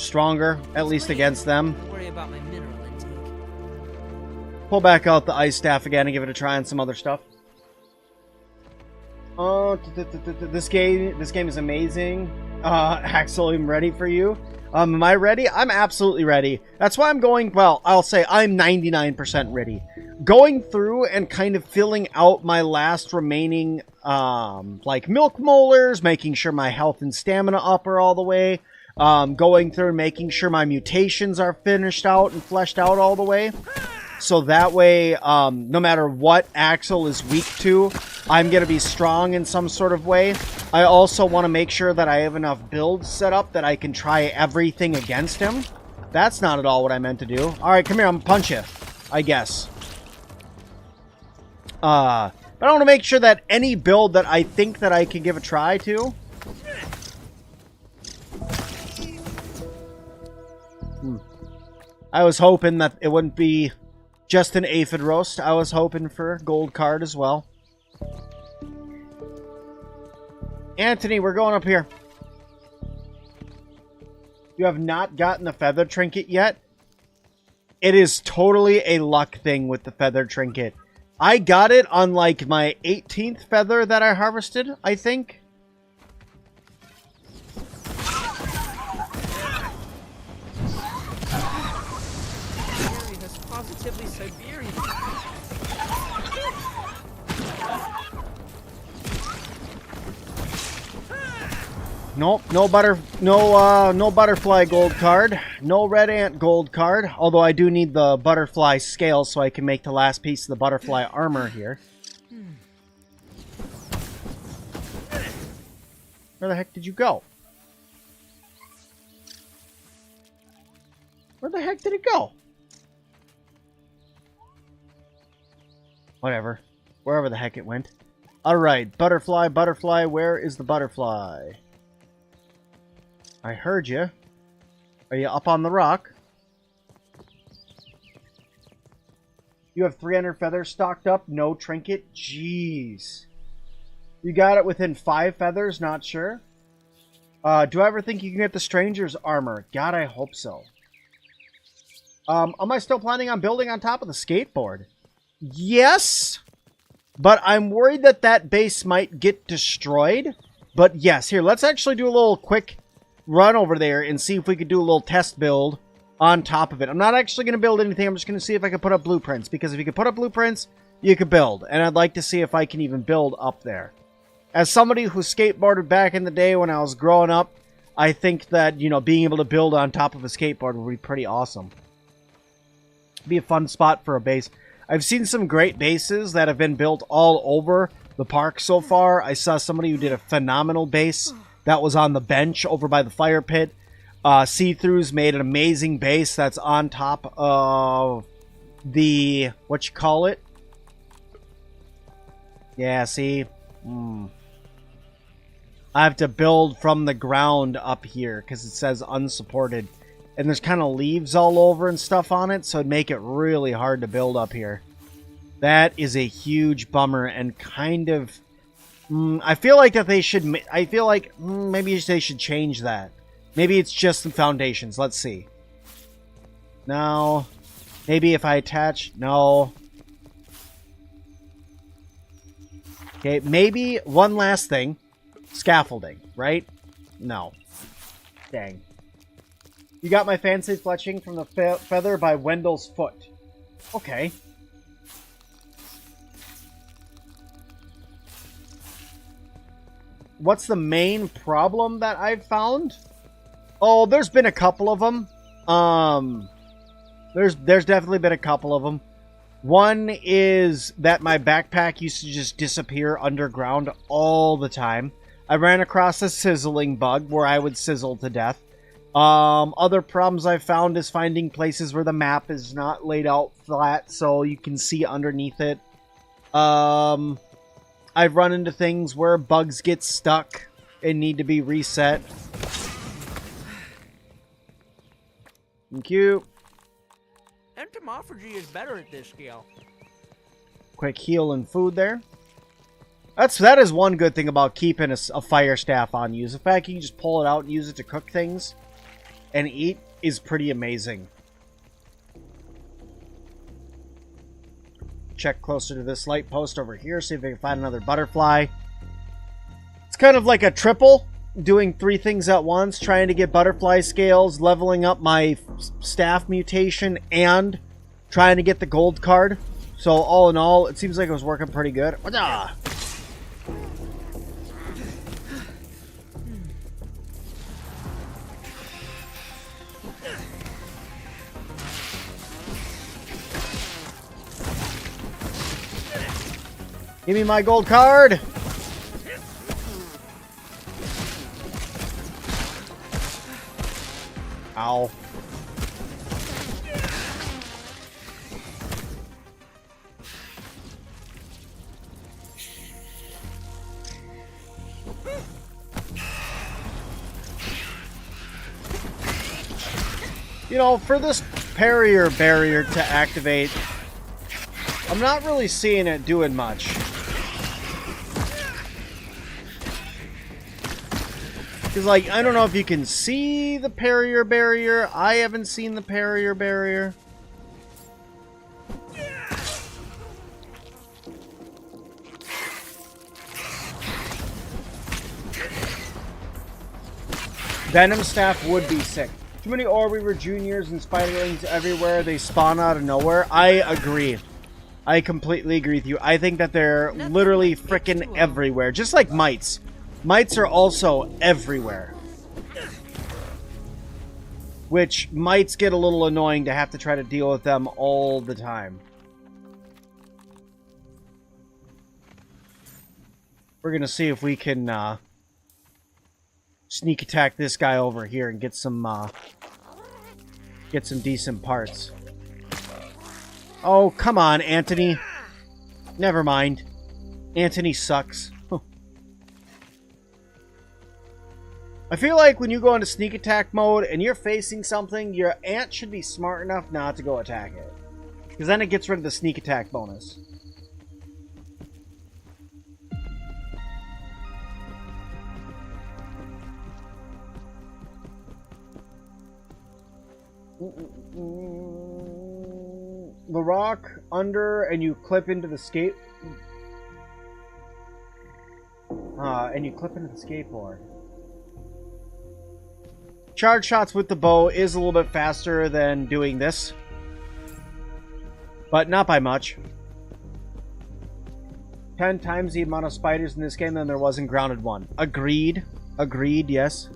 stronger, at least against them. Don't worry about my mineral intake. Pull back out the ice staff again and give it a try on some other stuff. This game is amazing. Axel, I'm ready for you. Am I ready? I'm absolutely ready. That's why I'm going, well, I'll say I'm 99% ready. Going through and kind of filling out my last remaining, like milk molars, making sure my health and stamina up are all the way. Going through and making sure my mutations are finished out and fleshed out all the way. So that way, no matter what Axel is weak to, I'm going to be strong in some sort of way. I also want to make sure that I have enough builds set up that I can try everything against him. That's not at all what I meant to do. Alright, come here, I'm going to punch you, I guess. But I want to make sure that any build that I think that I can give a try to... I was hoping that it wouldn't be just an aphid roast. I was hoping for gold card as well. Anthony, we're going up here. You have not gotten the feather trinket yet? It is totally a luck thing with the feather trinket. I got it on like my 18th feather that I harvested, I think. Positively Siberian. Nope, no butterfly gold card, no red ant gold card. Although I do need the butterfly scale so I can make the last piece of the butterfly armor here. Where the heck did you go? Where the heck did it go? Whatever. Wherever the heck it went. Alright, butterfly, butterfly, where is the butterfly? I heard you. Are you up on the rock? You have 300 feathers stocked up, no trinket? Jeez. You got it within 5 feathers, not sure? Do I ever think you can get the stranger's armor? God, I hope so. Am I still planning on building on top of the skateboard? Yes, but I'm worried that that base might get destroyed. But yes, here, let's actually do a little quick run over there and see if we could do a little test build on top of it. I'm not actually going to build anything. I'm just going to see if I can put up blueprints, because if you can put up blueprints, you can build. And I'd like to see if I can even build up there. As somebody who skateboarded back in the day when I was growing up, I think that, you know, being able to build on top of a skateboard would be pretty awesome. Be a fun spot for a base. I've seen some great bases that have been built all over the park so far. I saw somebody who did a phenomenal base that was on the bench over by the fire pit. See-Throughs made an amazing base that's on top of the... what you call it? Yeah, see? I have to build from the ground up here because it says unsupported. And there's kind of leaves all over and stuff on it, so it'd make it really hard to build up here. That is a huge bummer and kind of I feel like that they should... I feel like maybe they should change that. Maybe it's just the foundations. Let's see. No. Maybe if I attach... No. Okay, maybe one last thing. Scaffolding, right? No. Dang. You got my fancy fletching from the feather by Wendell's foot. Okay. What's the main problem that I've found? Oh, there's been a couple of them. There's definitely been a couple of them. One is that my backpack used to just disappear underground all the time. I ran across a sizzling bug where I would sizzle to death. Other problems I've found is finding places where the map is not laid out flat so you can see underneath it. I've run into things where bugs get stuck and need to be reset. Thank you. Entomophagy is better at this scale. Quick heal and food there. That is one good thing about keeping a fire staff on you. Is the fact you can just pull it out and use it to cook things and eat is pretty amazing. Check closer to this light post over here, see if I can find another butterfly. It's kind of like a triple, doing 3 things at once, trying to get butterfly scales, leveling up my staff mutation, and trying to get the gold card. So all in all, it seems like it was working pretty good. Ah! Give me my gold card! Ow. You know, for this barrier to activate, I'm not really seeing it doing much. Because, like, I don't know if you can see the barrier. I haven't seen the barrier. Venom staff would be sick. Too many Orbeaver Juniors and Spiderlings everywhere. They spawn out of nowhere. I agree. I completely agree with you. I think that they're literally freaking everywhere. Just like mites. Mites are also everywhere. Which mites get a little annoying to have to try to deal with them all the time. We're going to see if we can sneak attack this guy over here and get some decent parts. Oh, come on, Anthony. Never mind. Anthony sucks. I feel like when you go into sneak attack mode and you're facing something, your ant should be smart enough not to go attack it. Because then it gets rid of the sneak attack bonus. The rock under and you clip into the skate... and you clip into the skateboard. Charge shots with the bow is a little bit faster than doing this. But not by much. 10 times the amount of spiders in this game than there was in Grounded 1. Agreed. Agreed, yes.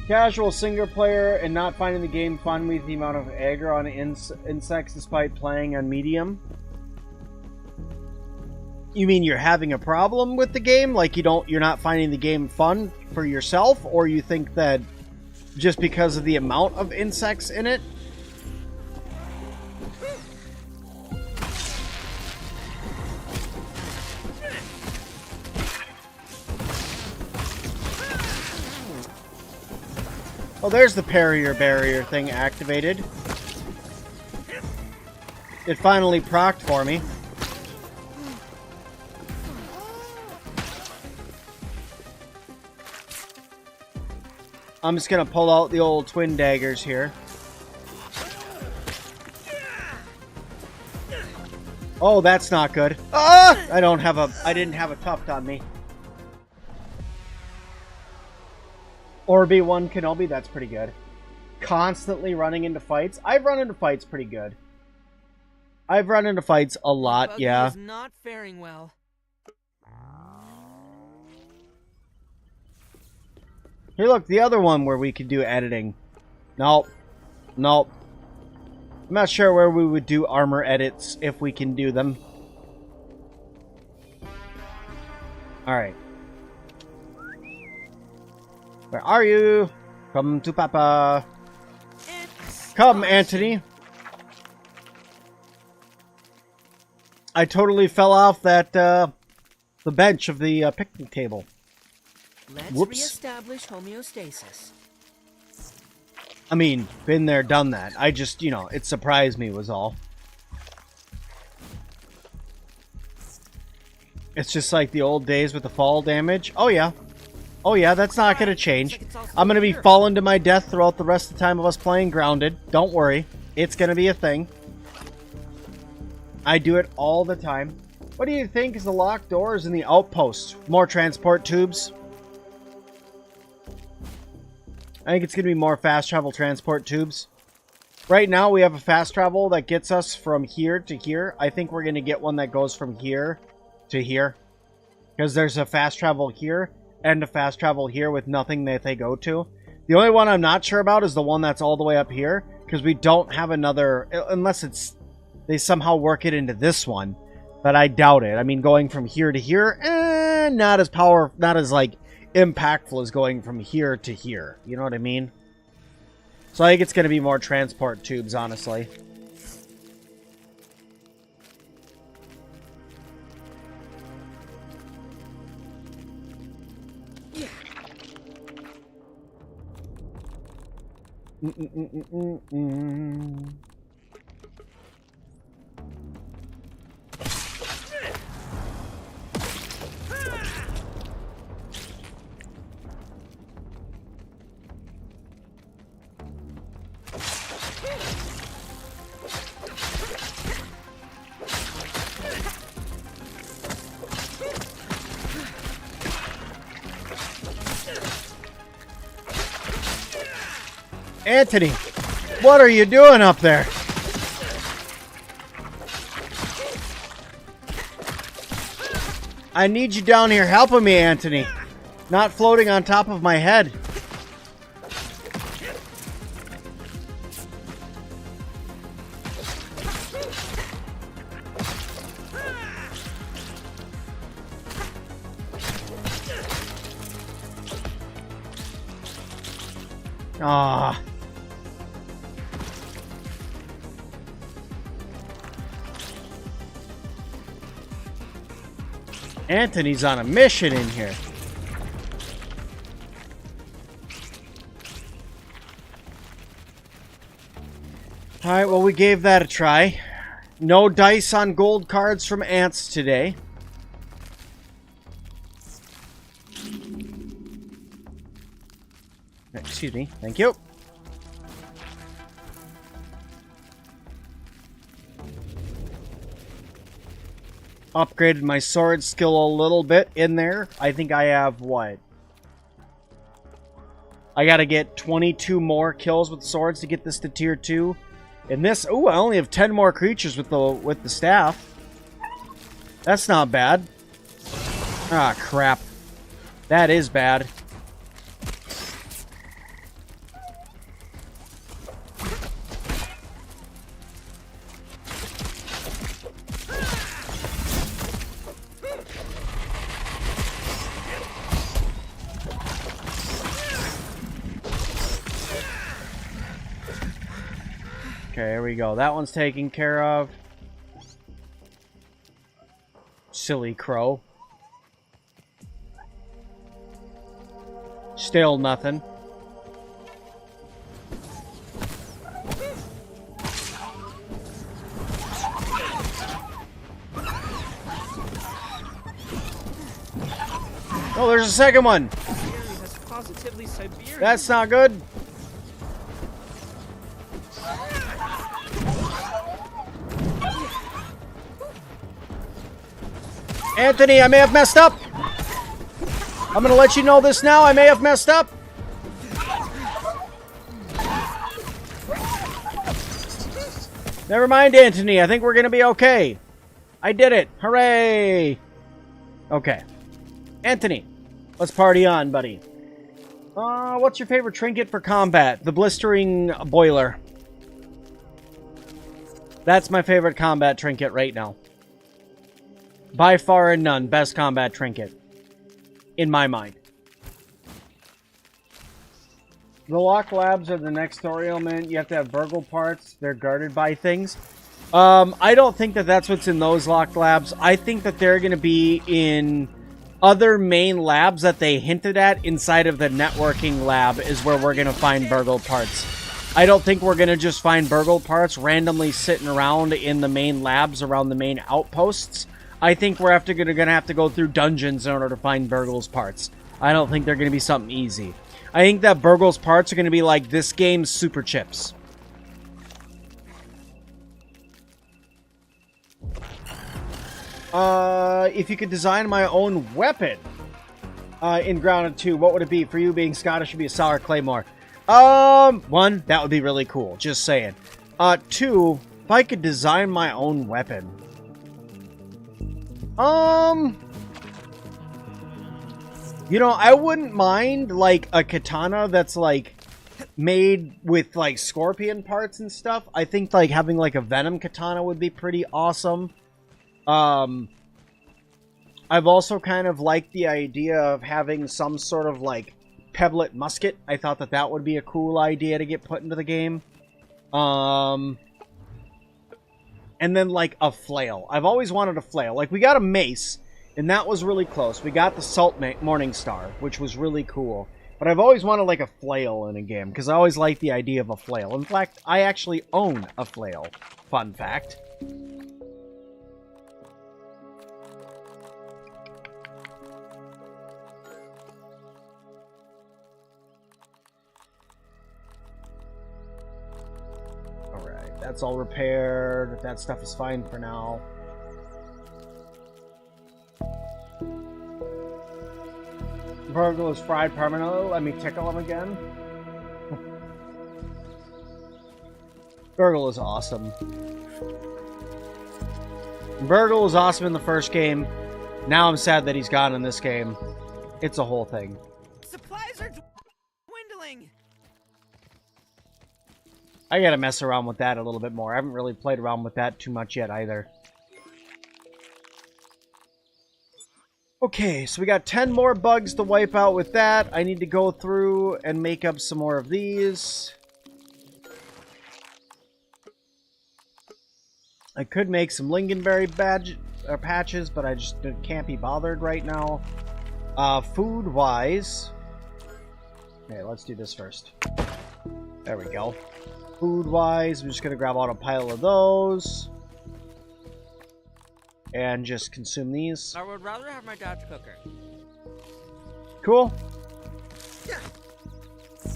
Casual single player and not finding the game fun with the amount of aggro on insects despite playing on medium. You mean you're having a problem with the game? Like you're not finding the game fun for yourself? Or you think that just because of the amount of insects in it? Oh, there's the parrier barrier thing activated. It finally procced for me. I'm just gonna pull out the old twin daggers here. Oh, that's not good. Ah! I didn't have a tuft on me. Orby 1 Kenobi, that's pretty good. Constantly running into fights. I've run into fights pretty good. I've run into fights a lot, Buggy yeah. is not faring well. Here, look, the other one where we could do editing. Nope. Nope. I'm not sure where we would do armor edits if we can do them. Alright. Where are you? Come to Papa. Come, Anthony. I totally fell off that, the bench of the picnic table. Let's Whoops. reestablish homeostasis. I mean, been there, done that. I just, you know, it surprised me was all. It's just like the old days with the fall damage. Oh, yeah. Oh, yeah, that's not going to change. I'm going to be falling to my death throughout the rest of the time of us playing Grounded. Don't worry. It's going to be a thing. I do it all the time. What do you think is the locked doors in the outpost? More transport tubes? I think it's going to be more fast travel transport tubes. Right now, we have a fast travel that gets us from here to here. I think we're going to get one that goes from here to here. Because there's a fast travel here and a fast travel here with nothing that they go to. The only one I'm not sure about is the one that's all the way up here. Because we don't have another... Unless it's... They somehow work it into this one. But I doubt it. I mean, going from here to here... not as not as, like... impactful as going from here to here. You know what I mean? So I think it's going to be more transport tubes, honestly. Anthony, what are you doing up there? I need you down here helping me, Anthony. Not floating on top of my head. Ah. Anthony's on a mission in here. Alright, well, we gave that a try. No dice on gold cards from ants today. Excuse me. Thank you. Upgraded my sword skill a little bit in there. I think I have, what? I gotta get 22 more kills with swords to get this to tier 2. And this, ooh, I only have 10 more creatures with the staff. That's not bad. Ah, crap. That is bad. Okay, here we go. That one's taken care of. Silly crow. Still nothing. Oh, there's a second one. That's positively Siberian. That's not good. Anthony, I may have messed up. I'm gonna let you know this now. I may have messed up. Never mind, Anthony. I think we're gonna be okay. I did it. Hooray! Okay. Anthony, let's party on, buddy. What's your favorite trinket for combat? The blistering boiler. That's my favorite combat trinket right now. By far and none, best combat trinket. In my mind. The lock labs are the next story element. You have to have burgle parts. They're guarded by things. I don't think that that's what's in those locked labs. I think that they're going to be in other main labs that they hinted at inside of the networking lab is where we're going to find burgle parts. I don't think we're going to just find burgle parts randomly sitting around in the main labs around the main outposts. I think we're going to have to go through dungeons in order to find burgle's parts. I don't think they're going to be something easy. I think that burgle's parts are going to be like this game's super chips. If you could design my own weapon in Grounded 2, what would it be? For you being Scottish, it would be a Sour Claymore. One, that would be really cool. Just saying. Two, if I could design my own weapon. You know, I wouldn't mind, like, a katana that's, like, made with, like, scorpion parts and stuff. I think, like, having, like, a venom katana would be pretty awesome. I've also kind of liked the idea of having some sort of, like, pebblet musket. I thought that that would be a cool idea to get put into the game. And then, like, a flail. I've always wanted a flail. Like, we got a mace, and that was really close. We got the Salt Morningstar, which was really cool. But I've always wanted, like, a flail in a game, because I always liked the idea of a flail. In fact, I actually own a flail. Fun fact. That's all repaired. That stuff is fine for now. Burgle is fried permanently. Let me tickle him again. Burgle is awesome. Burgle was awesome in the first game. Now I'm sad that he's gone in this game. It's a whole thing. Supplies are dwindling. I gotta mess around with that a little bit more. I haven't really played around with that too much yet either. Okay, so we got 10 more bugs to wipe out with that. I need to go through and make up some more of these. I could make some lingonberry patches, but I just can't be bothered right now. Food-wise... Okay, let's do this first. There we go. Food-wise, I'm just going to grab out a pile of those. And just consume these. I would rather have my Dutch cooker. Cool.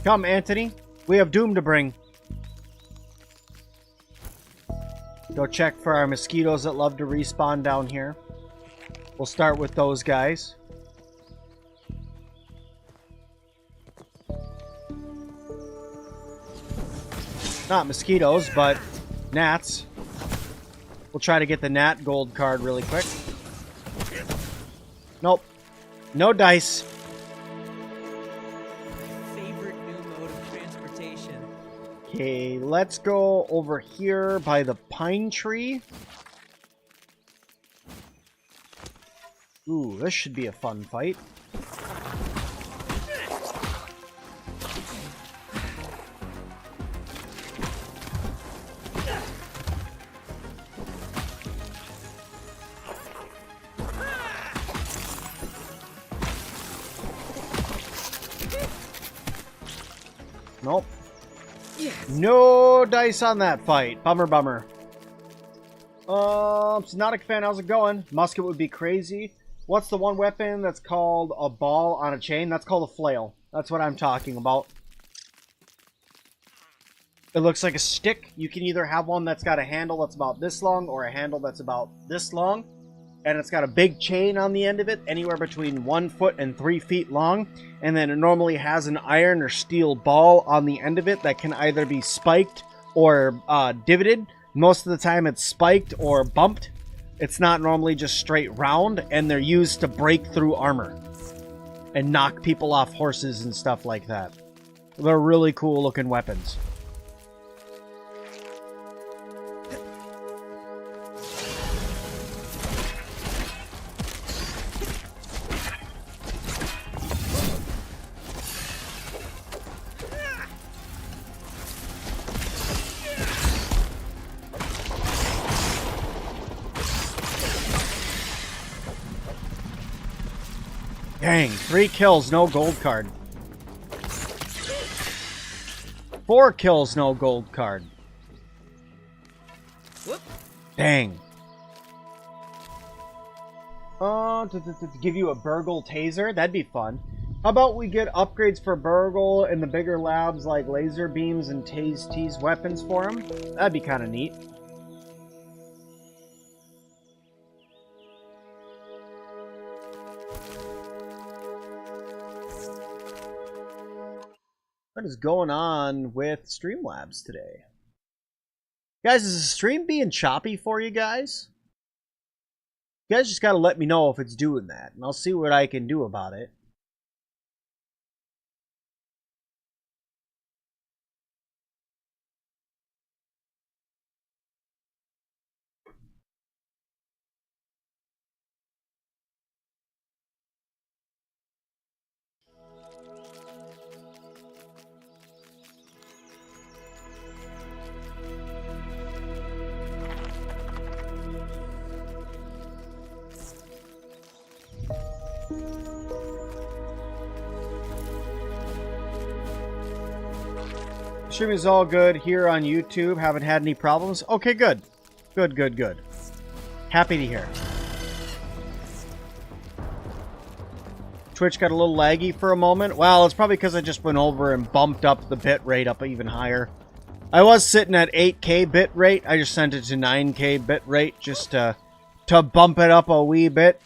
Come, Anthony. We have doom to bring. Go check for our mosquitoes that love to respawn down here. We'll start with those guys. Not mosquitoes, but gnats. We'll try to get the gnat gold card really quick. Nope. No dice. Favorite new mode of transportation. Okay, let's go over here by the pine tree. Ooh, this should be a fun fight. Nope. Yes. No dice on that fight. Bummer, bummer. Synodic fan, how's it going? Musket would be crazy. What's the one weapon that's called a ball on a chain? That's called a flail. That's what I'm talking about. It looks like a stick. You can either have one that's got a handle that's about this long or a handle that's about this long. And it's got a big chain on the end of it, anywhere between 1 foot and 3 feet long. And then it normally has an iron or steel ball on the end of it that can either be spiked or divoted. Most of the time it's spiked or bumped. It's not normally just straight round, and they're used to break through armor and knock people off horses and stuff like that. They're really cool looking weapons. Dang, 3 kills, no gold card. 4 kills, no gold card. Whoop. Dang. To give you a Burgle taser, that'd be fun. How about we get upgrades for Burgle in the bigger labs like laser beams and tease weapons for him? That'd be kind of neat. What is going on with Streamlabs today? Guys, is the stream being choppy for you guys? You guys just gotta let me know if it's doing that, and I'll see what I can do about it. Stream is all good here on YouTube. Haven't had any problems. Okay, good. Good. Happy to hear. Twitch got a little laggy for a moment. Well, it's probably because I just went over and bumped up the bit rate up even higher. I was sitting at 8K bit rate. I just sent it to 9K bit rate just to bump it up a wee bit.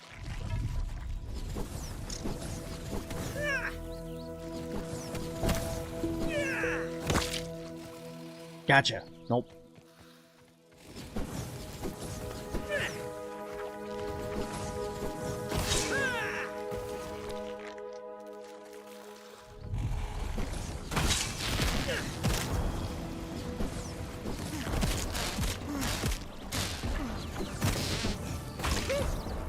Gotcha. Nope.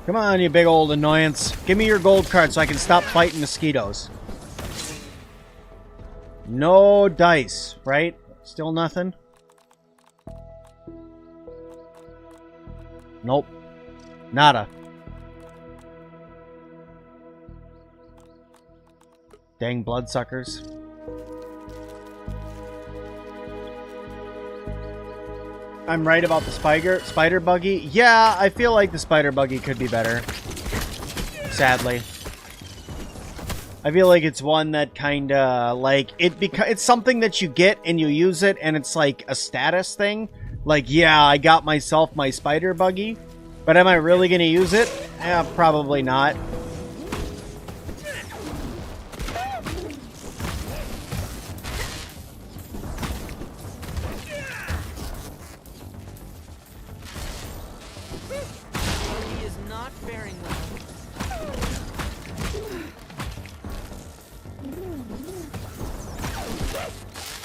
Come on, you big old annoyance. Give me your gold card so I can stop fighting mosquitoes. No dice, right? Still nothing? Nope. Nada. Dang bloodsuckers. I'm right about the spider buggy. Yeah, I feel like the spider buggy could be better. Sadly. I feel like it's one that kind of, like, it's something that you get and you use it, and it's like a status thing. Like, yeah, I got myself my spider buggy, but am I really going to use it? Probably not. He is not faring well.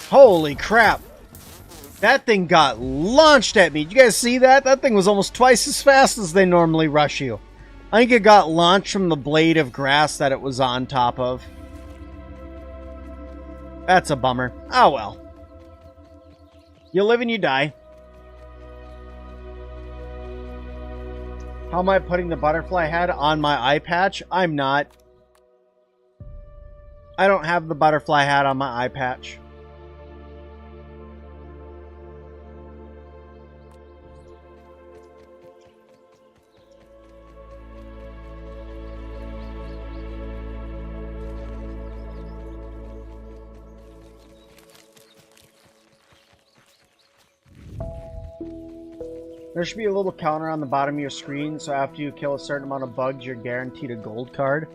Holy crap. That thing got launched at me. Did you guys see that? That thing was almost twice as fast as they normally rush you. I think it got launched from the blade of grass that it was on top of. That's a bummer. Oh well. You live and you die. How am I putting the butterfly head on my eye patch? I'm not. I don't have the butterfly hat on my eye patch. There should be a little counter on the bottom of your screen, so after you kill a certain amount of bugs, you're guaranteed a gold card.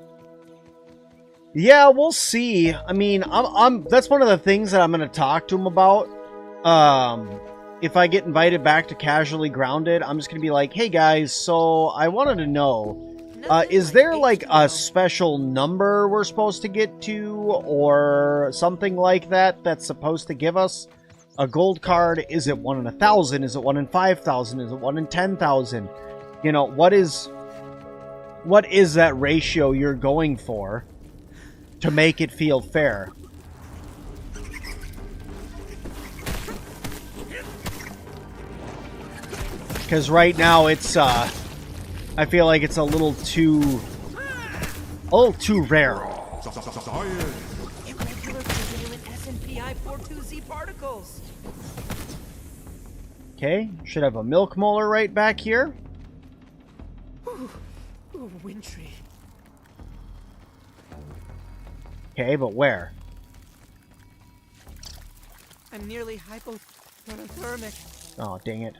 Yeah, we'll see. I mean, that's one of the things that I'm going to talk to him about. If I get invited back to Casually Grounded, I'm just going to be like, hey guys, so I wanted to know, is there like a special number we're supposed to get to, or something like that that's supposed to give us a gold card? Is it 1 in 1,000? Is it 1 in 5,000? Is it 1 in 10,000? You know, what is that ratio you're going for to make it feel fair? Because right now it's, I feel like it's a little too rare. Okay, should have a milk molar right back here. Ooh, wintry. Okay, but where? I'm nearly hypothermic. Oh, dang it.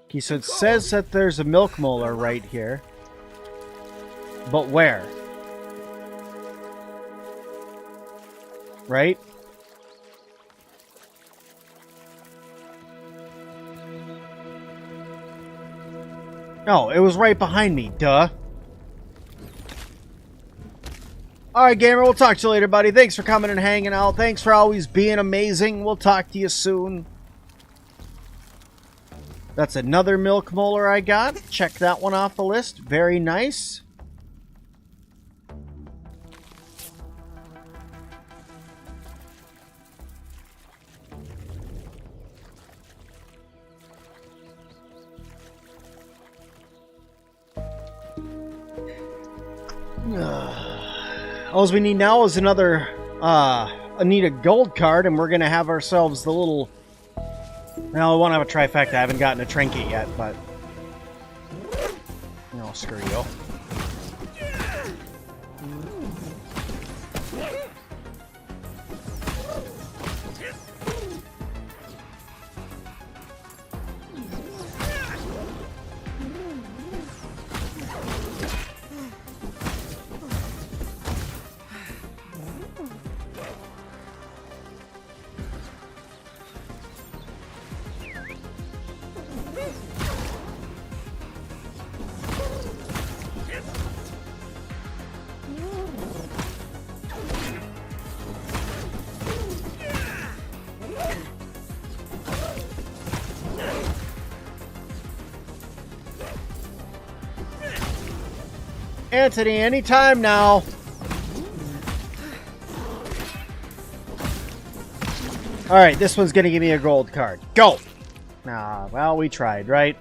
Okay, so it says that there's a milk molar right here. But where? Right? No, it was right behind me, duh. Alright, gamer, we'll talk to you later, buddy. Thanks for coming and hanging out. Thanks for always being amazing. We'll talk to you soon. That's another milk molar I got. Check that one off the list. Very nice. All we need now is another, I need a gold card, and we're going to have ourselves the little... Well, I won't have a trifecta. I haven't gotten a trinket yet, but... No, screw you. Anthony, anytime now. Alright, this one's gonna give me a gold card. Go! Nah, well, we tried, right?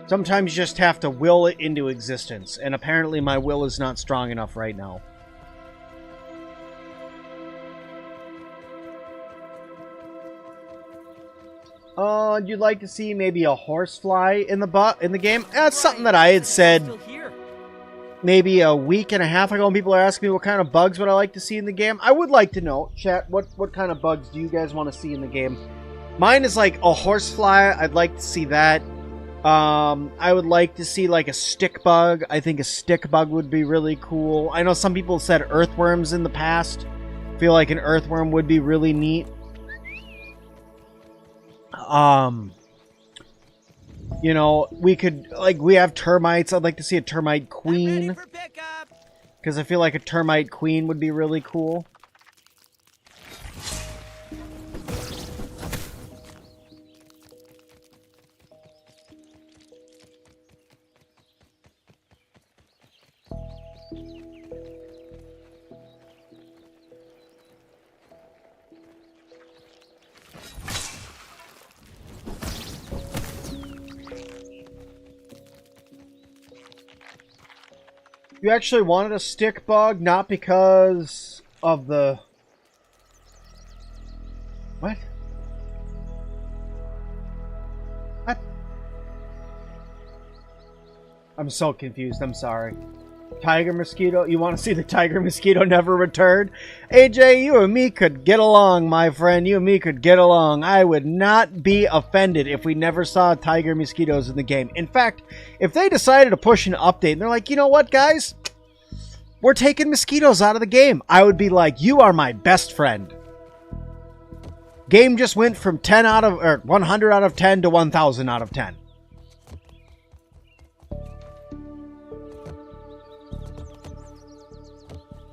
Sometimes you just have to will it into existence, and apparently my will is not strong enough right now. You'd like to see maybe a horsefly in the game? That's something that I had said maybe a week and a half ago when people are asking me what kind of bugs would I like to see in the game. I would like to know, chat, what kind of bugs do you guys want to see in the game? Mine is like a horsefly. I'd like to see that. I would like to see like a stick bug. I think a stick bug would be really cool. I know some people said earthworms in the past. I feel like an earthworm would be really neat. You know, we could, like, we have termites. I'd like to see a termite queen. Because I feel like a termite queen would be really cool. You actually wanted a stick bug, not because of the... What? What? I'm so confused, I'm sorry. Tiger mosquito? You want to see the tiger mosquito never return? AJ, you and me could get along, my friend. You and me could get along. I would not be offended if we never saw tiger mosquitoes in the game. In fact, if they decided to push an update and they're like, you know what, guys? We're taking mosquitoes out of the game. I would be like, you are my best friend. Game just went from 100 out of 10 to 1,000 out of 10.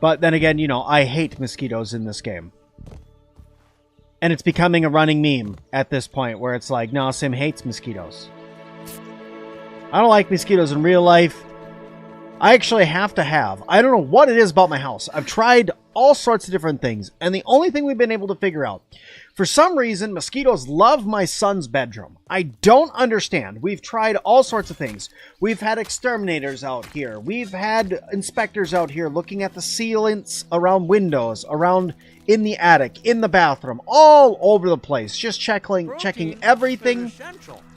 But then again, you know, I hate mosquitoes in this game. And it's becoming a running meme at this point where it's like, no, Sim hates mosquitoes. I don't like mosquitoes in real life. I actually have to have. I don't know what it is about my house. I've tried all sorts of different things. And the only thing we've been able to figure out, for some reason, mosquitoes love my son's bedroom. I don't understand. We've tried all sorts of things. We've had exterminators out here. We've had inspectors out here looking at the sealants around windows, around in the attic, in the bathroom, all over the place. Just checking everything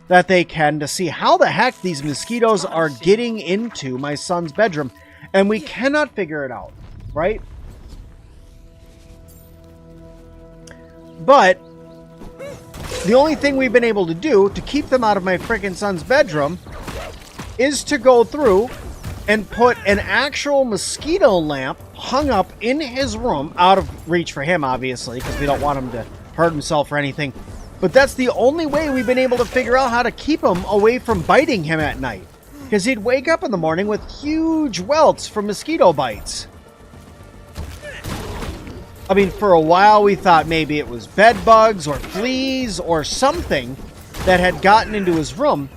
that they can to see how the heck these mosquitoes are getting into my son's bedroom. And we cannot figure it out, right? But the only thing we've been able to do to keep them out of my freaking son's bedroom is to go through and put an actual mosquito lamp hung up in his room, out of reach for him, obviously, because we don't want him to hurt himself or anything. But that's the only way we've been able to figure out how to keep him away from biting him at night. Because he'd wake up in the morning with huge welts from mosquito bites. I mean, for a while we thought maybe it was bed bugs or fleas or something that had gotten into his room.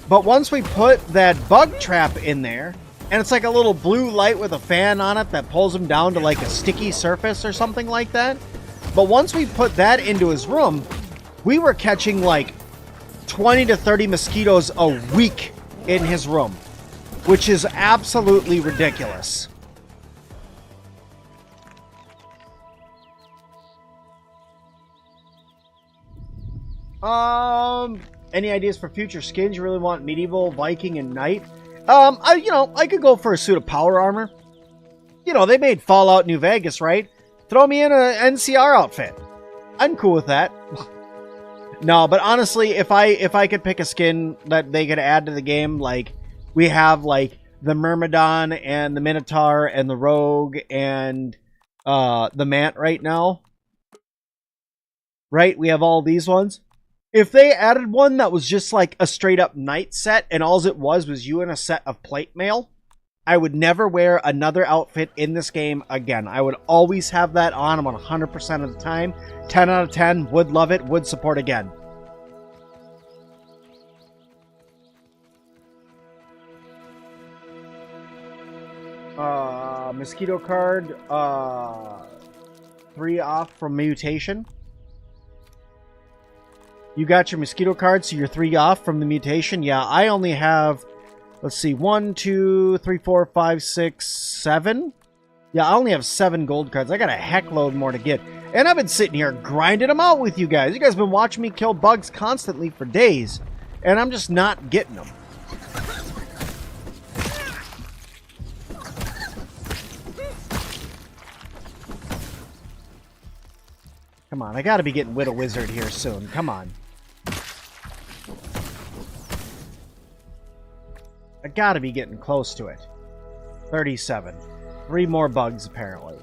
But once we put that bug trap in there, and it's like a little blue light with a fan on it that pulls him down to like a sticky surface or something like that. But once we put that into his room, we were catching like 20 to 30 mosquitoes a week in his room, which is absolutely ridiculous. Any ideas for future skins? You really want medieval, Viking, and knight? I could go for a suit of power armor. You know, they made Fallout New Vegas, right? Throw me in a NCR outfit. I'm cool with that. No, but honestly, if I could pick a skin that they could add to the game, like we have like the Myrmidon and the Minotaur and the Rogue and the Mant right now. Right? We have all these ones. If they added one that was just like a straight up knight set and all it was you in a set of plate mail, I would never wear another outfit in this game again. I would always have that on 100% of the time. 10 out of 10, would love it, would support again. Mosquito card, 3 off from mutation. You got your mosquito card, so you're 3 off from the mutation. Yeah, I only have, let's see, 1, 2, 3, 4, 5, 6, 7. Yeah, I only have 7 gold cards. I got a heck load more to get. And I've been sitting here grinding them out with you guys. You guys have been watching me kill bugs constantly for days. And I'm just not getting them. Come on, I gotta be getting Widow Wizard here soon. Come on. I gotta be getting close to it. 37. 3 more bugs, apparently.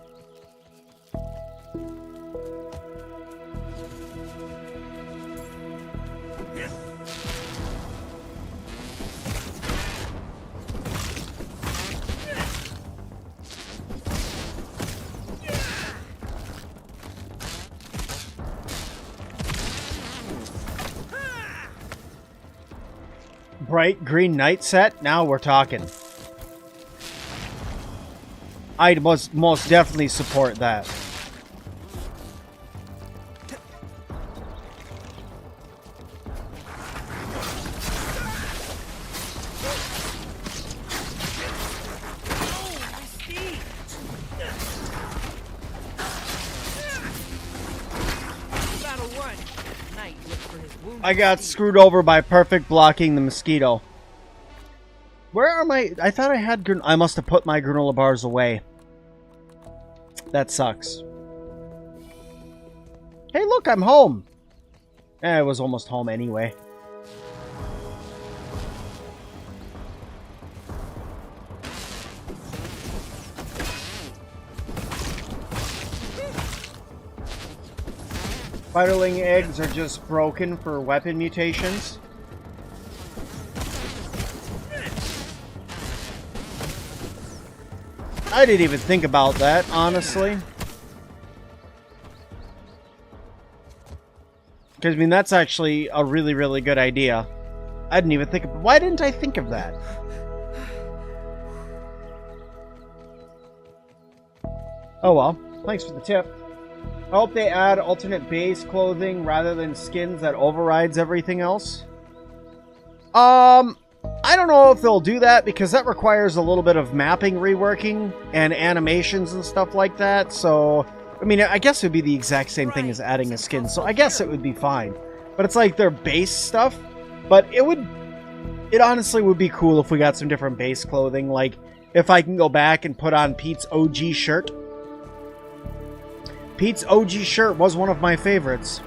Bright green knight set? Now we're talking. I must most definitely support that. I got screwed over by perfect blocking the mosquito. Where are my... I thought I had... I must have put my granola bars away. That sucks. Hey, look, I'm home. I was almost home anyway. Spiderling eggs are just broken for weapon mutations. I didn't even think about that, honestly. Because, I mean, that's actually a really, really good idea. I didn't even think of... Why didn't I think of that? Oh well. Thanks for the tip. I hope they add alternate base clothing rather than skins that overrides everything else. I don't know if they'll do that because that requires a little bit of mapping reworking and animations and stuff like that. So, I mean, I guess it would be the exact same thing as adding a skin. So I guess it would be fine. But it's like their base stuff. But it honestly would be cool if we got some different base clothing. Like if I can go back and put on Pete's OG shirt. Pete's OG shirt was one of my favorites.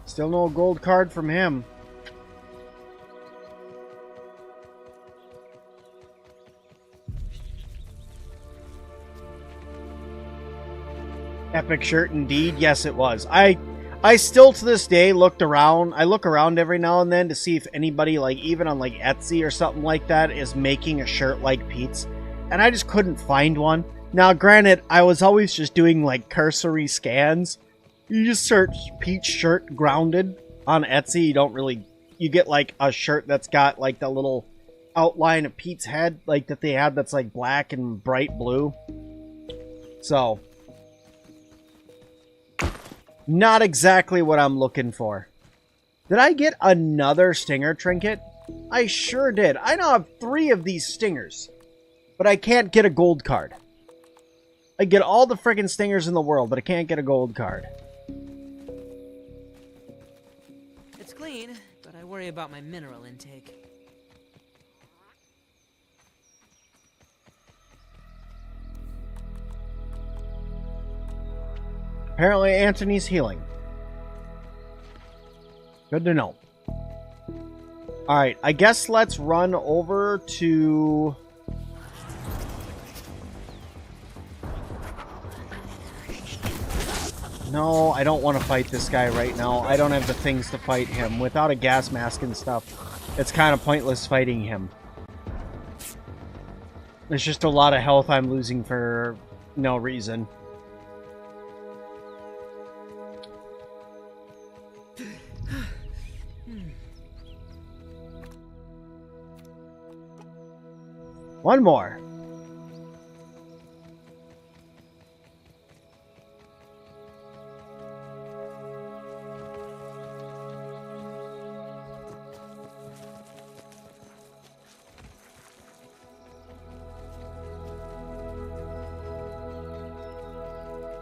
Still no gold card from him. Epic shirt indeed. Yes, it was. I still to this day looked around. I look around every now and then to see if anybody, like even on like Etsy or something like that, is making a shirt like Pete's. And I just couldn't find one. Now, granted, I was always just doing like cursory scans. You just search Pete's shirt grounded on Etsy. You don't really... You get like a shirt that's got like the little outline of Pete's head like that they had that's like black and bright blue. So... not exactly what I'm looking for. Did I get another stinger trinket? I sure did. I now have 3 of these stingers. But I can't get a gold card. I get all the friggin' stingers in the world, but I can't get a gold card. It's clean, but I worry about my mineral intake. Apparently Anthony's healing. Good to know. Alright, I guess let's run over to... No, I don't want to fight this guy right now. I don't have the things to fight him. Without a gas mask and stuff, it's kind of pointless fighting him. There's just a lot of health I'm losing for no reason. One more.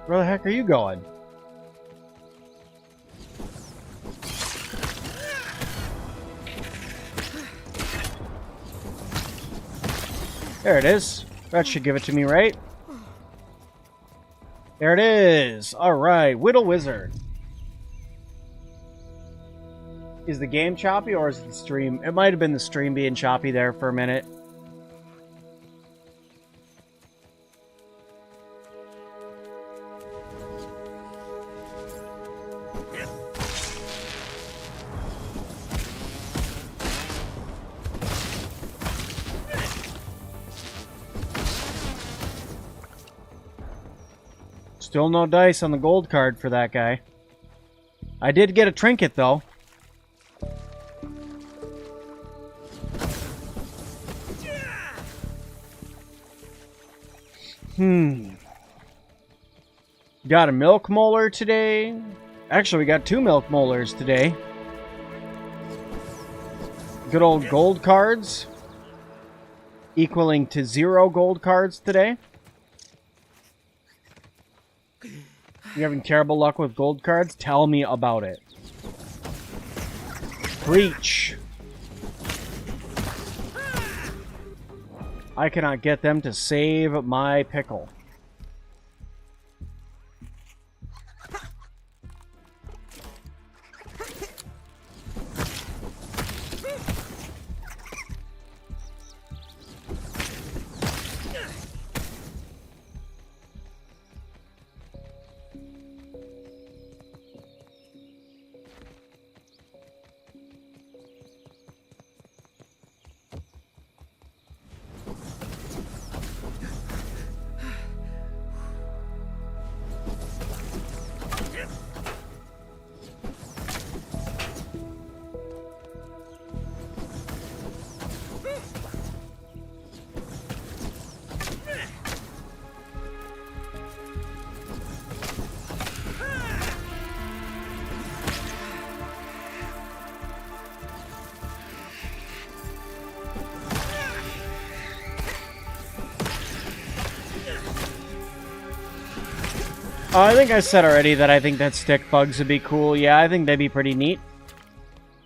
Where the heck are you going? There it is. That should give it to me, right? There it is. Alright, Whittle Wizard. Is the game choppy or is it the stream? It might have been the stream being choppy there for a minute. Still no dice on the gold card for that guy. I did get a trinket, though. Got a milk molar today. Actually, we got 2 milk molars today. Good old gold cards. Equaling to 0 gold cards today. You having terrible luck with gold cards? Tell me about it. Preach. I cannot get them to save my pickle. I think I said already that I think that stick bugs would be cool. Yeah, I think that'd be pretty neat.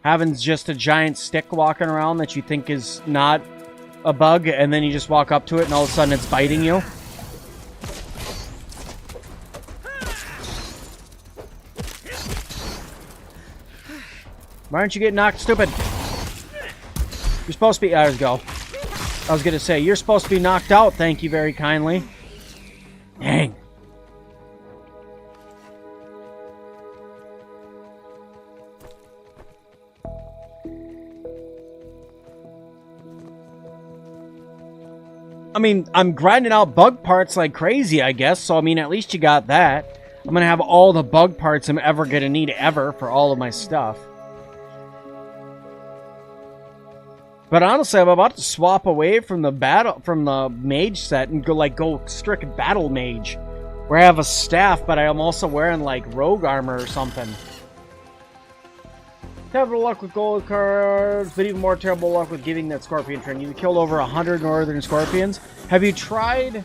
Having just a giant stick walking around that you think is not a bug, and then you just walk up to it and all of a sudden it's biting you. Why aren't you getting knocked stupid? You're supposed to be... There we go. I was going to say, you're supposed to be knocked out, thank you very kindly. Dang. I mean, I'm grinding out bug parts like crazy, I guess. So, I mean, at least you got that. I'm going to have all the bug parts I'm ever going to need ever for all of my stuff. But honestly, I'm about to swap away from the mage set and go strict battle mage. Where I have a staff, but I'm also wearing, like, rogue armor or something. Terrible luck with gold cards, but even more terrible luck with getting that scorpion trend. You killed over 100 northern scorpions. Have you tried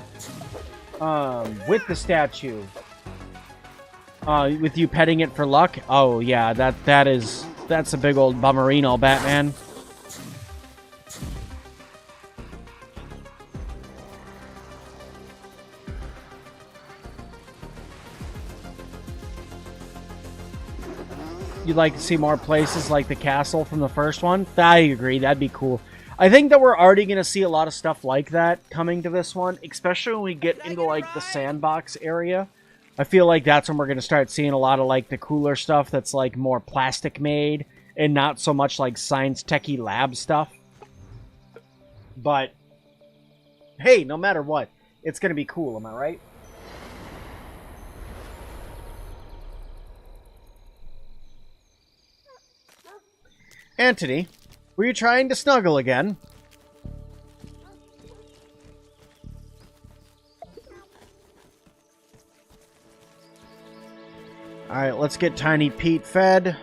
with the statue? With you petting it for luck? Oh yeah, that's a big old bummerino, Batman. You'd like to see more places like the castle from the first one? I agree, that'd be cool. I think that we're already going to see a lot of stuff like that coming to this one, especially when we get into, like, the sandbox area. I feel like that's when we're going to start seeing a lot of, like, the cooler stuff that's, like, more plastic made and not so much, like, science techie lab stuff. But, hey, no matter what, it's going to be cool, am I right? Anthony, were you trying to snuggle again? Alright, let's get Tiny Pete fed.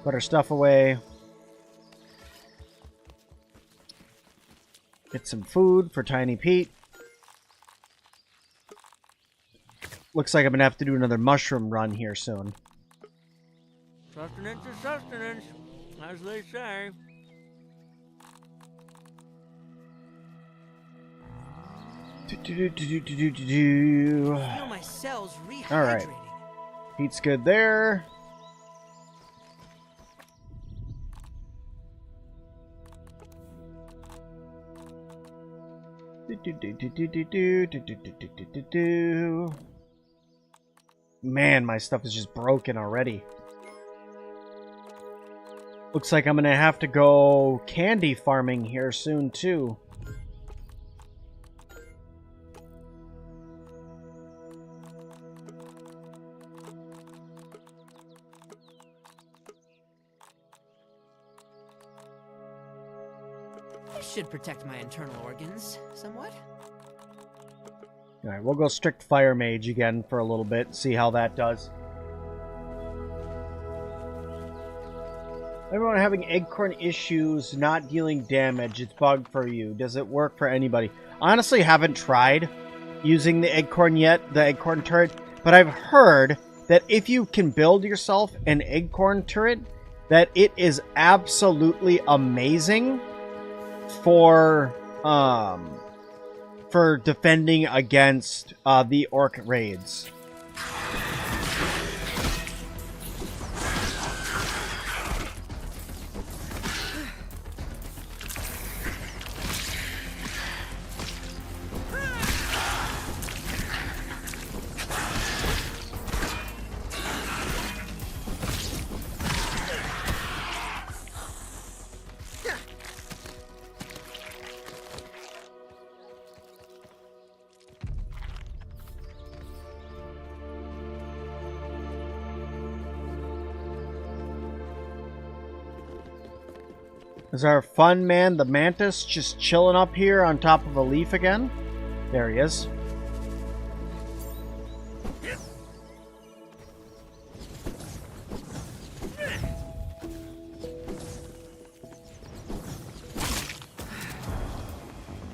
Put our stuff away. Get some food for Tiny Pete. Looks like I'm going to have to do another mushroom run here soon. Sustenance is sustenance, as they say. Feel my cells rehydrating. All right, Pete's good there. Man, my stuff is just broken already. Looks like I'm gonna have to go candy farming here soon, too. This should protect my internal organs somewhat. Alright, we'll go strict fire mage again for a little bit, see how that does. Everyone having acorn issues, not dealing damage. It's bugged for you. Does it work for anybody? Honestly, haven't tried using the acorn yet, the acorn turret, but I've heard that if you can build yourself an acorn turret, that it is absolutely amazing for defending against the orc raids. Is our fun man, the mantis, just chilling up here on top of a leaf again? There he is.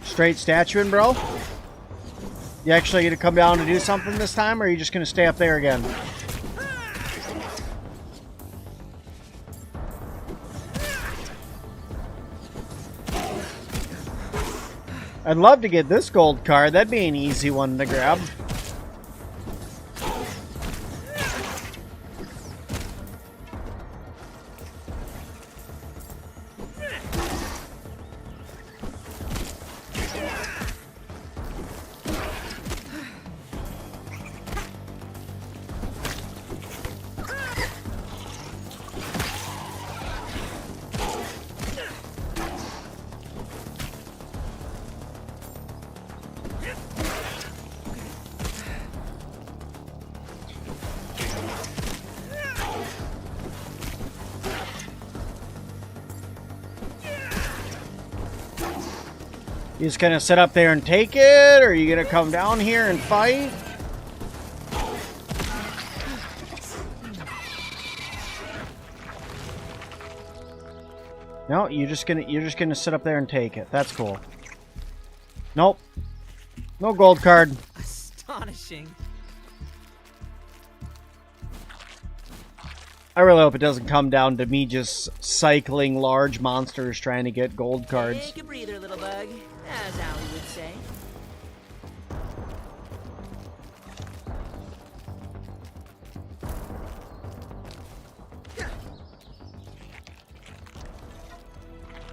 Straight statuing, bro? You actually gonna come down to do something this time, or are you just gonna stay up there again? I'd love to get this gold card. That'd be an easy one to grab. You just gonna sit up there and take it, or are you gonna come down here and fight? No, you're just gonna sit up there and take it. That's cool. Nope. No gold card. Astonishing. I really hope it doesn't come down to me just cycling large monsters trying to get gold cards. Take a breather, little bug, as Allie would say.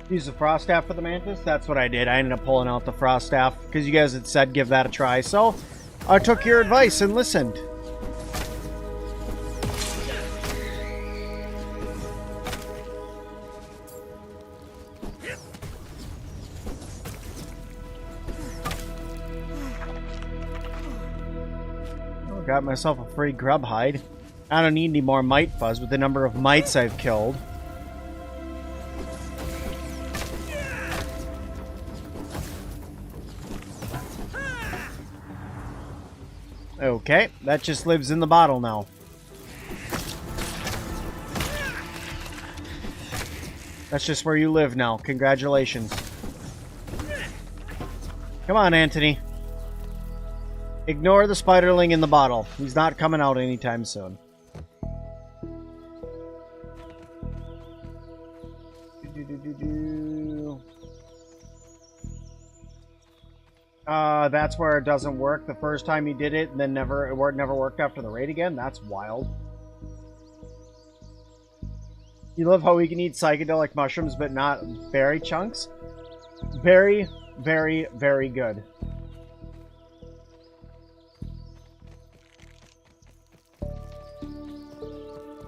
Use the frost staff for the mantis? That's what I did. I ended up pulling out the frost staff because you guys had said give that a try. So I took your advice and listened. Got myself a free grub hide. I don't need any more mite fuzz with the number of mites I've killed. Okay, that just lives in the bottle now. That's just where you live now. Congratulations. Come on, Anthony. Ignore the spiderling in the bottle. He's not coming out anytime soon. That's where it doesn't work. The first time you did it, and then it never worked after the raid again. That's wild. You love how we can eat psychedelic mushrooms, but not berry chunks? Very, very, very good.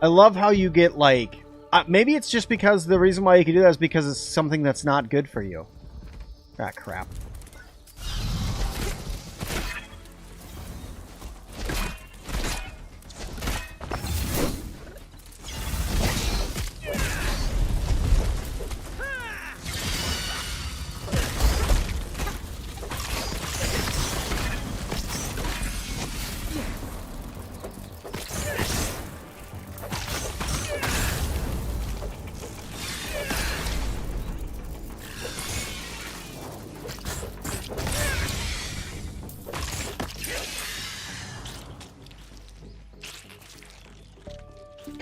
I love how you get, like... maybe it's just because the reason why you can do that is because it's something that's not good for you. Ah, crap.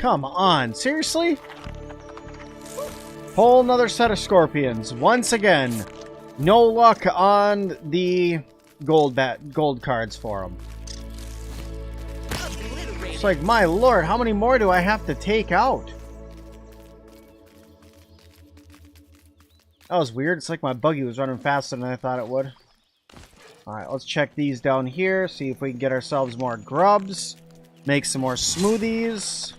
Come on, seriously? Whole nother set of scorpions. Once again, no luck on the gold cards for them. It's like, my lord, how many more do I have to take out? That was weird. It's like my buggy was running faster than I thought it would. Alright, let's check these down here. See if we can get ourselves more grubs. Make some more smoothies.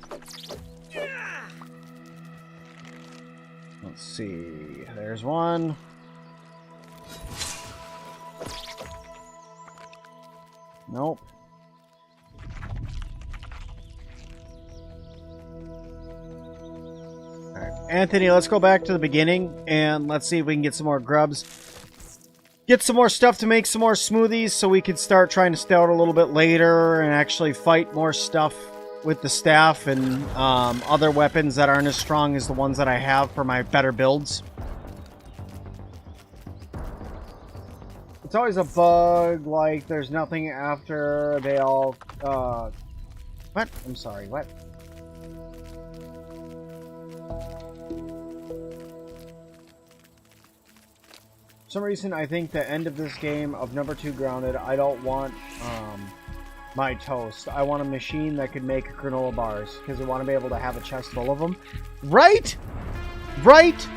Let's see. There's one. Nope. Alright, Anthony, let's go back to the beginning and let's see if we can get some more grubs. Get some more stuff to make some more smoothies so we can start trying to stay out a little bit later and actually fight more stuff with the staff and other weapons that aren't as strong as the ones that I have for my better builds. It's always a bug, like there's nothing after they all... What? I'm sorry, what? For some reason, I think the end of this game of number 2 grounded, I don't want my toast. I want a machine that could make granola bars because I want to be able to have a chest full of them. Right? Right?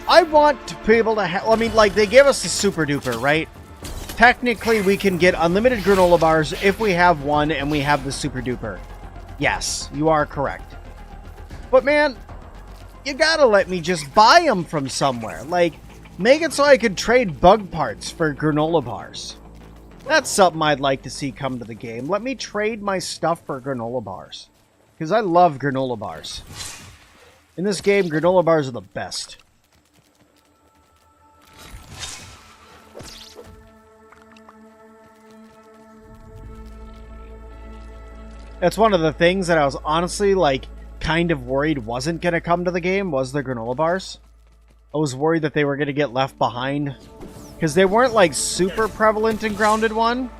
I want to be able to have... I mean, like, they give us the super duper, right? Technically, we can get unlimited granola bars if we have one and we have the super duper. Yes, you are correct. But man, you gotta let me just buy them from somewhere. Like, make it so I could trade bug parts for granola bars. That's something I'd like to see come to the game. Let me trade my stuff for granola bars. Because I love granola bars. In this game, granola bars are the best. That's one of the things that I was honestly, like, kind of worried wasn't going to come to the game, was the granola bars. I was worried that they were going to get left behind. Because they weren't, like, super prevalent in Grounded 1.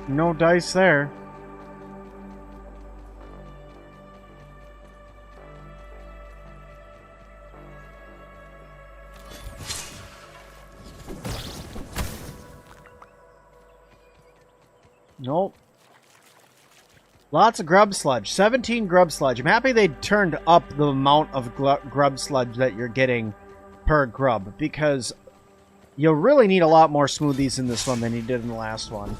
No dice there. Nope. Lots of grub sludge. 17 grub sludge. I'm happy they turned up the amount of grub sludge that you're getting per grub, because you'll really need a lot more smoothies in this one than you did in the last one.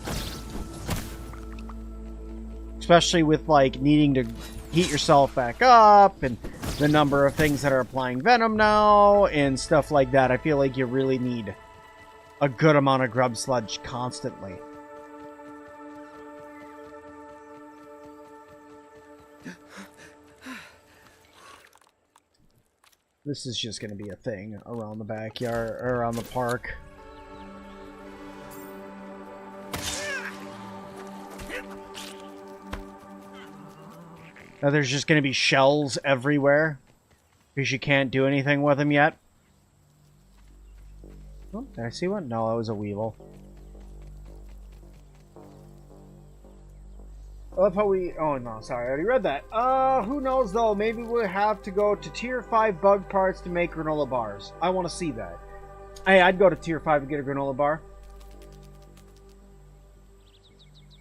Especially with, like, needing to heat yourself back up, and the number of things that are applying venom now, and stuff like that. I feel like you really need a good amount of grub sludge constantly. This is just going to be a thing around the backyard, or around the park. Now there's just going to be shells everywhere, because you can't do anything with them yet. Oh, did I see one? No, that was a weevil. I love how we... Oh, no, sorry, I already read that. Who knows, though? Maybe we'll have to go to Tier 5 bug parts to make granola bars. I want to see that. Hey, I'd go to Tier 5 to get a granola bar.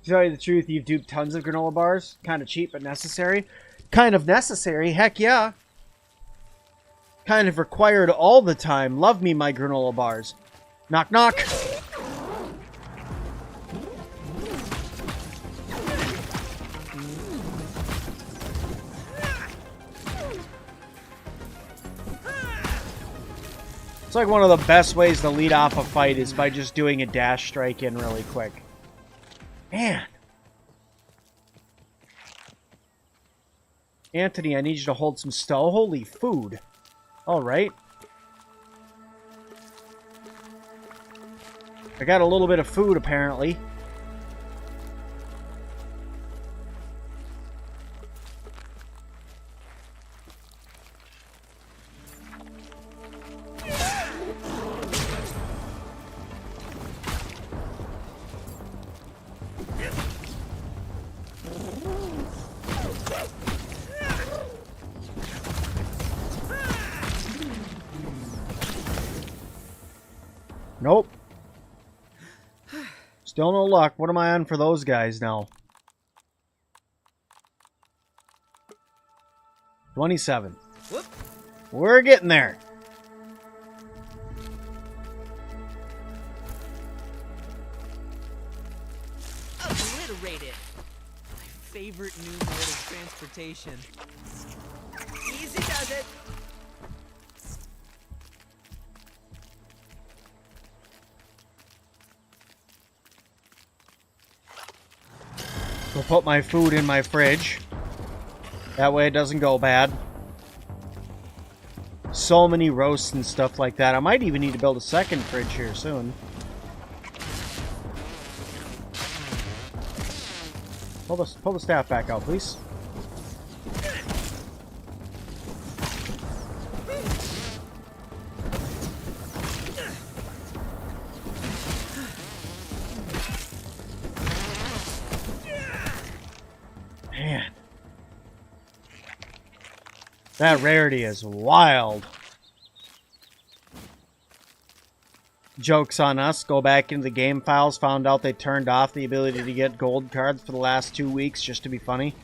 To tell you the truth, you've duped tons of granola bars. Kind of cheap, but necessary. Kind of necessary, heck yeah. Kind of required all the time. Love me my granola bars. Knock, knock. It's like one of the best ways to lead off a fight is by just doing a dash strike in really quick. Man. Anthony, I need you to hold some stuff. Holy food. Alright. I got a little bit of food, apparently. Nope. Still no luck. What am I on for those guys now? 27. Whoop. We're getting there. Obliterated. My favorite new mode of transportation. Easy does it. We'll put my food in my fridge. That way it doesn't go bad. So many roasts and stuff like that. I might even need to build a second fridge here soon. Pull the staff back out, please. Man. That rarity is wild. Joke's on us. Go back into the game files. Found out they turned off the ability to get gold cards for the last 2 weeks just to be funny.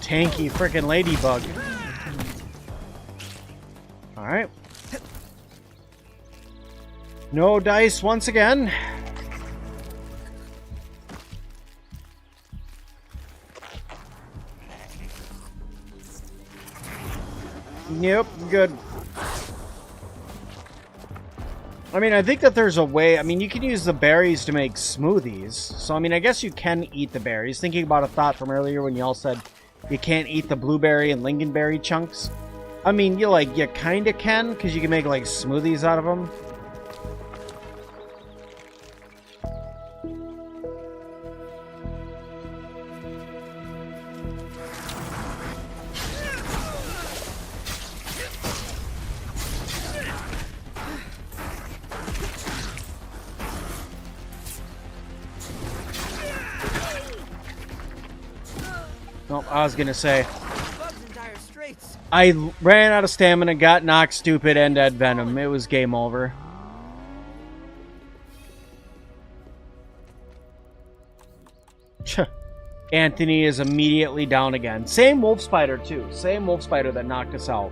Tanky freaking ladybug. Alright. No dice once again. Yep, good. I mean, I think that there's a way. I mean, you can use the berries to make smoothies. So, I mean, I guess you can eat the berries. Thinking about a thought from earlier when y'all said you can't eat the blueberry and lingonberry chunks. I mean, you kind of can, because you can make, like, smoothies out of them. Oh, I was gonna say, I ran out of stamina, got knocked stupid, and had venom. It was game over. Anthony is immediately down again. Same wolf spider, too. Same wolf spider that knocked us out.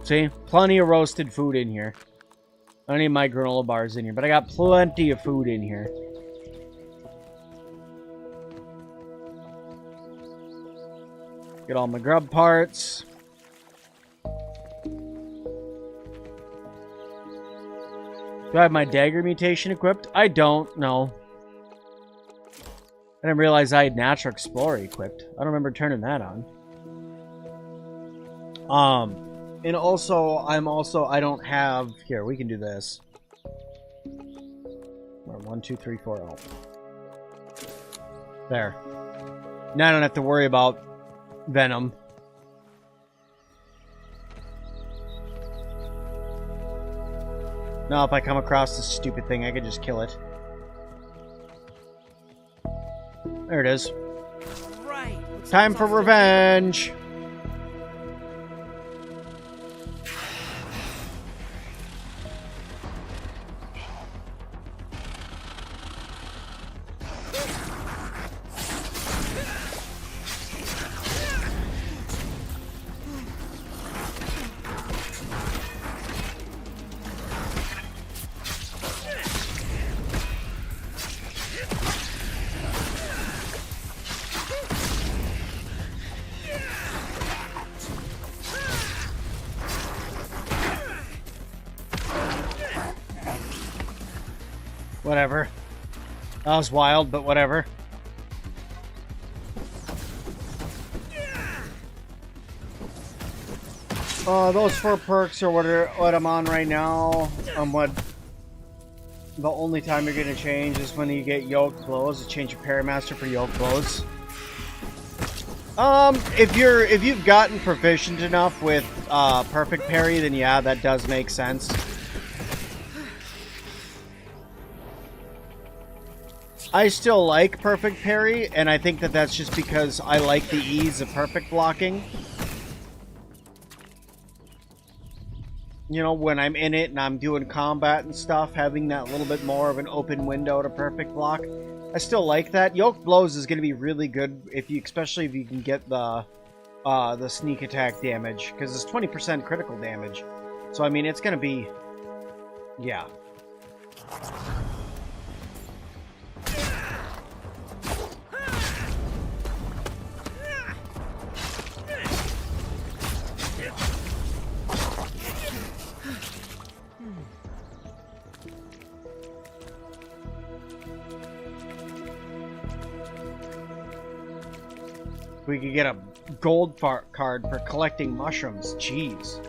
See? Plenty of roasted food in here. I don't need my granola bars in here, but I got plenty of food in here. Get all my grub parts. Do I have my dagger mutation equipped? I don't, no. I didn't realize I had Natural Explorer equipped. I don't remember turning that on. And also, I don't have... Here, we can do this. 1, 2, 3, 4, oh. There. Now I don't have to worry about venom. Now if I come across this stupid thing, I can just kill it. There it is. Right. Time for revenge! Whatever. That was wild, but whatever. Those 4 perks are what I'm on right now. The only time you're gonna change is when you get yoke blows. You change your Parrymaster for yoke blows. If you've gotten proficient enough with perfect parry, then yeah, that does make sense. I still like perfect parry, and I think that that's just because I like the ease of perfect blocking. You know, when I'm in it and I'm doing combat and stuff, having that little bit more of an open window to perfect block, I still like that. Yoke blows is going to be really good especially if you can get the sneak attack damage, because it's 20% critical damage. So I mean, it's going to be, yeah. We could get a gold card for collecting mushrooms. Jeez.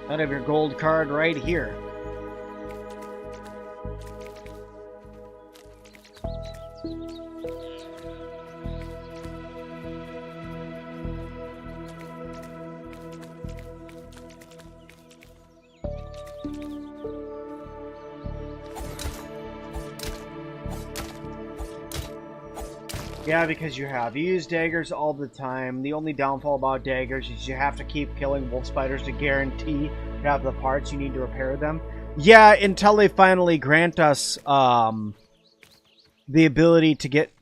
I'd have your gold card right here. Yeah, because you use daggers all the time. The only downfall about daggers is you have to keep killing wolf spiders to guarantee you have the parts you need to repair them. Yeah, until they finally grant us the ability to get...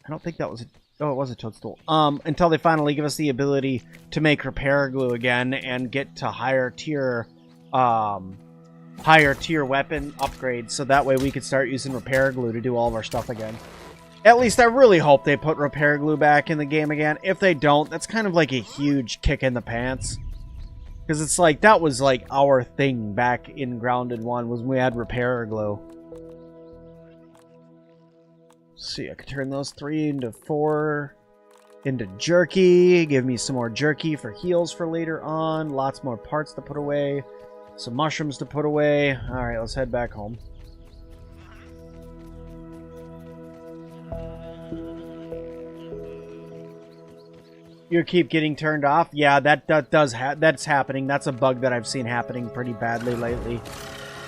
I don't think that was... Oh, it was a toadstool. Until they finally give us the ability to make repair glue again and get to higher tier weapon upgrades, so that way we could start using repair glue to do all of our stuff again. At least I really hope they put repair glue back in the game again. If they don't, that's kind of like a huge kick in the pants. Because it's like, that was like our thing back in Grounded 1, was when we had repair glue. Let's see, I could turn those 3 into 4 into jerky. Give me some more jerky for heals for later on. Lots more parts to put away. Some mushrooms to put away. Alright, let's head back home. You keep getting turned off? Yeah, that's happening. That's a bug that I've seen happening pretty badly lately.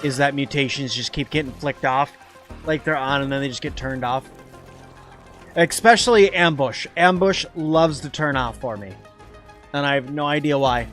Is that mutations just keep getting flicked off. Like they're on and then they just get turned off. Especially Ambush. Ambush loves to turn off for me. And I have no idea why.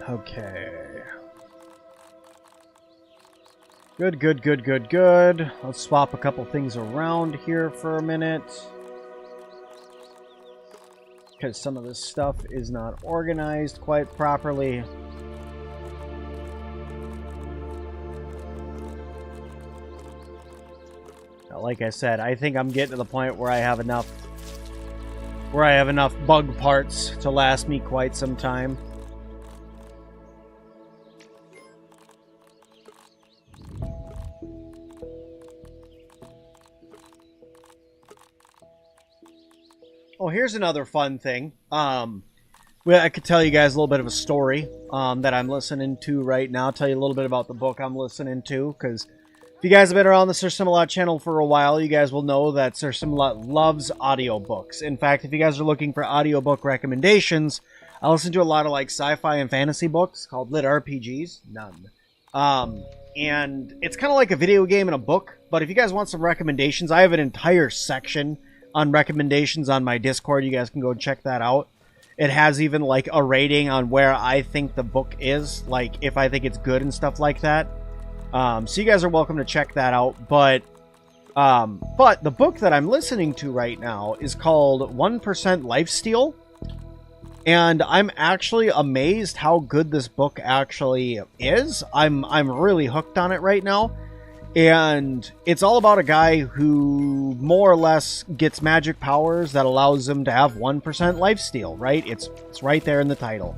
Okay. Good. Let's swap a couple things around here for a minute. Because some of this stuff is not organized quite properly. Like I said, I think I'm getting to the point where I have enough bug parts to last me quite some time. Oh, here's another fun thing. Well, I could tell you guys a little bit of a story that I'm listening to right now. Tell you a little bit about the book I'm listening to, because if you guys have been around the Sir Sim-Alot channel for a while, you guys will know that Sir Sim-Alot loves audiobooks. In fact, if you guys are looking for audiobook recommendations, I listen to a lot of like sci-fi and fantasy books called lit RPGs. None. And it's kind of like a video game and a book, but if you guys want some recommendations, I have an entire section on recommendations on my Discord. You guys can go check that out. It has even like a rating on where I think the book is, like if I think it's good and stuff like that. So you guys are welcome to check that out. But the book that I'm listening to right now is called 1% Lifesteal. And I'm actually amazed how good this book actually is. I'm really hooked on it right now. And it's all about a guy who more or less gets magic powers that allows him to have 1% lifesteal, right? It's right there in the title.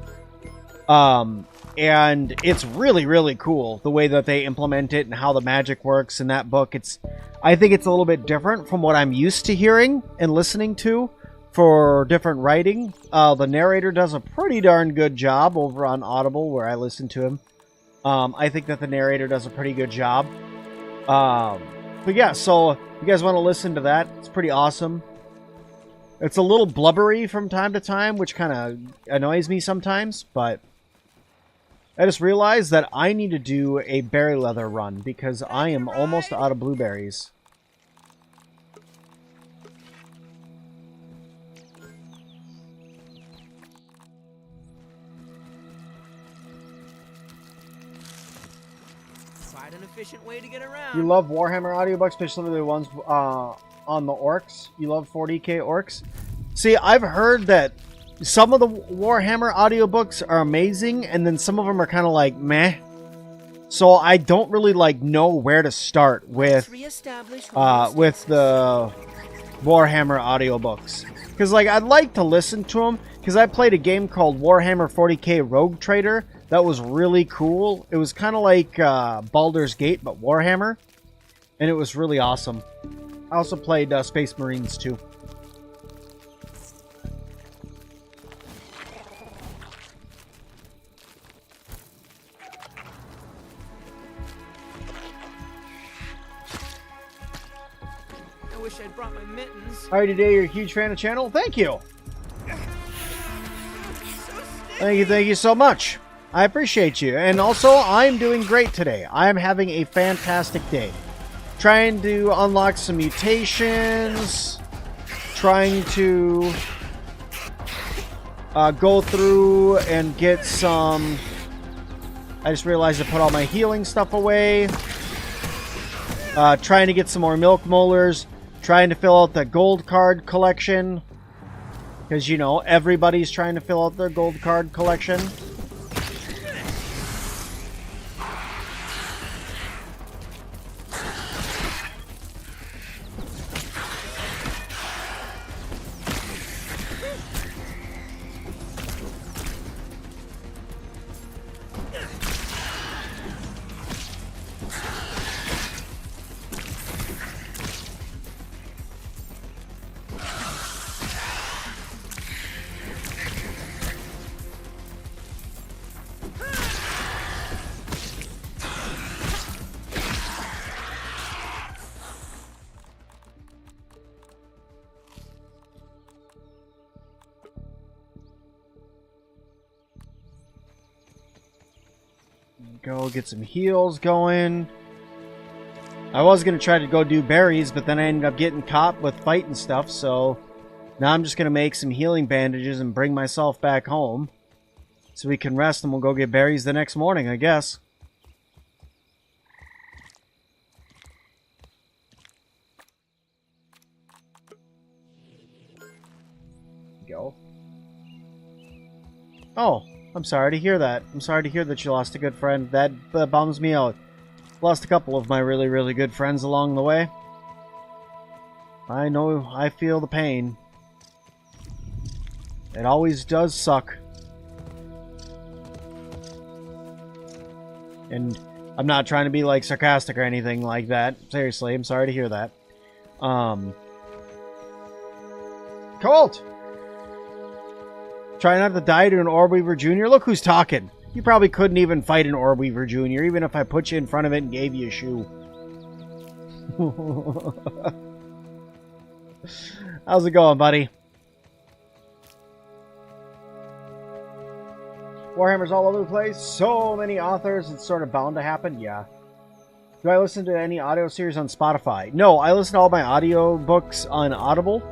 And it's really, really cool the way that they implement it and how the magic works in that book. I think it's a little bit different from what I'm used to hearing and listening to for different writing. The narrator does a pretty darn good job over on Audible where I listen to him. I think that the narrator does a pretty good job. But yeah, so if you guys want to listen to that, it's pretty awesome. It's a little blubbery from time to time, which kind of annoys me sometimes, but I just realized that I need to do a berry leather run because I am almost out of blueberries. Quite an efficient way to get around. You love Warhammer audiobooks, especially the ones on the orcs. You love 40k orcs. See, I've heard that some of the Warhammer audiobooks are amazing, and then some of them are kind of like meh. So I don't really like know where to start with the Warhammer audiobooks, because like I'd like to listen to them because I played a game called Warhammer 40k Rogue Trader that was really cool. It was kind of like Baldur's Gate but Warhammer, and it was really awesome. I also played Space Marines too. I wish I'd brought my mittens. Alright, today you're a huge fan of the channel. Thank you. Thank you so much. I appreciate you. And also, I'm doing great today. I'm having a fantastic day. Trying to unlock some mutations. Trying to go through and get some... I just realized I put all my healing stuff away. Trying to get some more milk molars. Trying to fill out the gold card collection. Because, you know, everybody's trying to fill out their gold card collection. Go get some heals going. I was going to try to go do berries, but then I ended up getting caught with fight and stuff, so now I'm just going to make some healing bandages and bring myself back home so we can rest, and we'll go get berries the next morning, I guess. Go. Oh. I'm sorry to hear that. I'm sorry to hear that you lost a good friend. That bums me out. Lost a couple of my really, really good friends along the way. I know, I feel the pain. It always does suck. And I'm not trying to be like sarcastic or anything like that. Seriously, I'm sorry to hear that. Colt! Try not to die to an Orbweaver Jr. Look who's talking. You probably couldn't even fight an Orbweaver Jr. even if I put you in front of it and gave you a shoe. How's it going, buddy? Warhammer's all over the place. So many authors. It's sort of bound to happen. Yeah. Do I listen to any audio series on Spotify? No, I listen to all my audio books on Audible.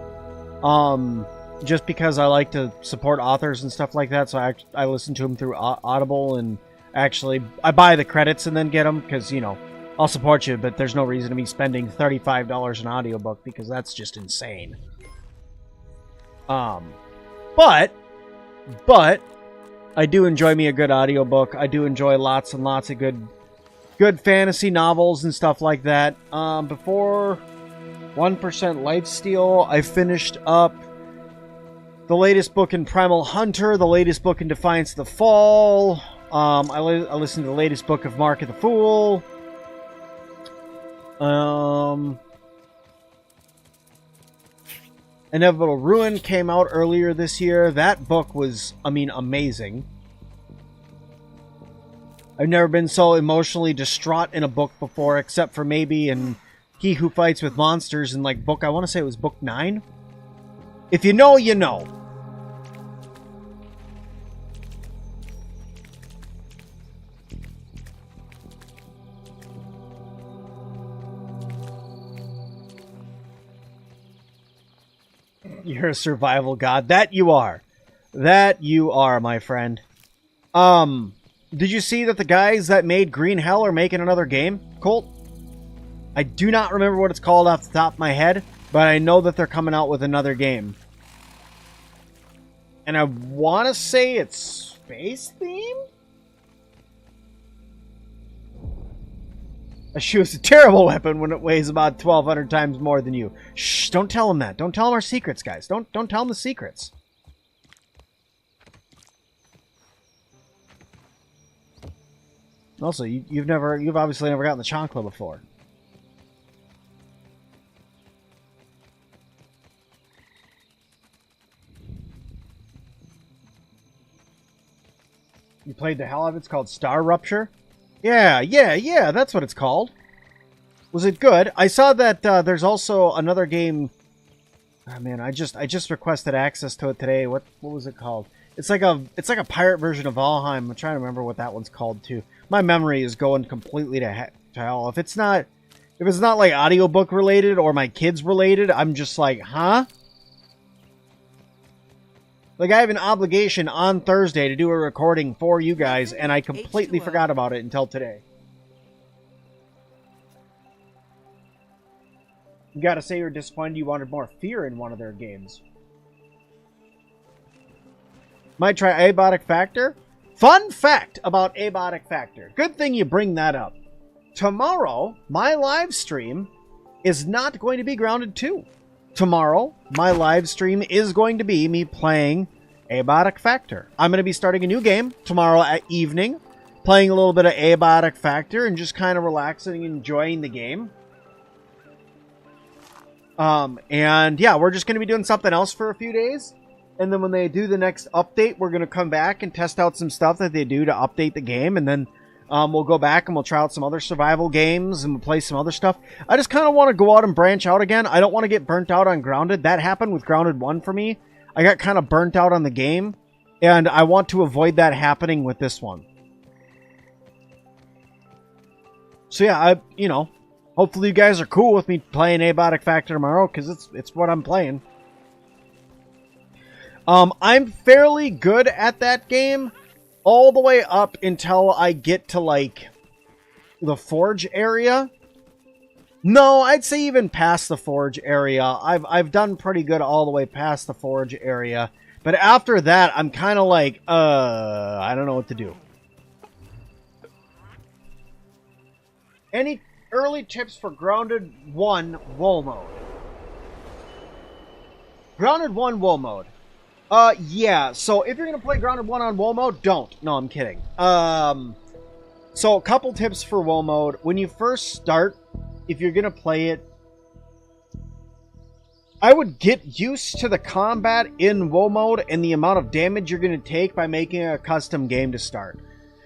just because I like to support authors and stuff like that. So I listen to them through Audible, and actually I buy the credits and then get them because, you know, I'll support you, but there's no reason to me spending $35 an audiobook because that's just insane. But I do enjoy me a good audiobook. I do enjoy lots and lots of good fantasy novels and stuff like that. Before 1% Lifesteal, I finished up the latest book in Primal Hunter, the latest book in Defiance of the Fall. I listened to the latest book of Mark of the Fool. Inevitable Ruin came out earlier this year. That book was, I mean, amazing. I've never been so emotionally distraught in a book before, except for maybe in He Who Fights with Monsters in, like, book, I want to say it was book 9. If you know, you know. You're a survival god. That you are. That you are, my friend. Did you see that the guys that made Green Hell are making another game, Colt? I do not remember what it's called off the top of my head, but I know that they're coming out with another game. And I want to say it's space themed? A shoe is a terrible weapon when it weighs about 1,200 times more than you. Shh, don't tell them that. Don't tell them our secrets, guys. Don't tell them the secrets. Also, you've obviously never gotten the chancla before. You played the hell out of it? It's called Star Rupture? Yeah, that's what it's called. Was it good? I saw that there's also another game. Oh man, I just requested access to it today. What was it called? It's like a pirate version of Valheim. I'm trying to remember what that one's called too. My memory is going completely to hell. If it's not like audiobook related or my kids related, I'm just like, huh? Like, I have an obligation on Thursday to do a recording for you guys, and I completely forgot about it until today. You gotta say you're disappointed you wanted more fear in one of their games. Might try Abiotic Factor? Fun fact about Abiotic Factor. Good thing you bring that up. Tomorrow, my live stream is not going to be Grounded 2. Tomorrow, my live stream is going to be me playing Abiotic Factor. I'm going to be starting a new game tomorrow at evening, playing a little bit of Abiotic Factor and just kind of relaxing and enjoying the game. And yeah, we're just going to be doing something else for a few days. And then when they do the next update, we're going to come back and test out some stuff that they do to update the game. And then we'll go back and we'll try out some other survival games and we'll play some other stuff. I just kind of want to go out and branch out again. I don't want to get burnt out on Grounded. That happened with Grounded 1 for me. I got kind of burnt out on the game. And I want to avoid that happening with this one. So yeah, hopefully you guys are cool with me playing Abiotic Factor tomorrow, because it's what I'm playing. I'm fairly good at that game all the way up until I get to, like, the Forge area. No, I'd say even past the Forge area. I've done pretty good all the way past the Forge area. But after that, I'm kind of like, I don't know what to do. Any early tips for Grounded 1 Wool Mode? Grounded 1 Wool Mode. Yeah, so if you're going to play Grounded 1 on Wool Mode, don't. No, I'm kidding. So a couple tips for Wool Mode. When you first start, if you're going to play it, I would get used to the combat in Wool Mode and the amount of damage you're going to take by making a custom game to start.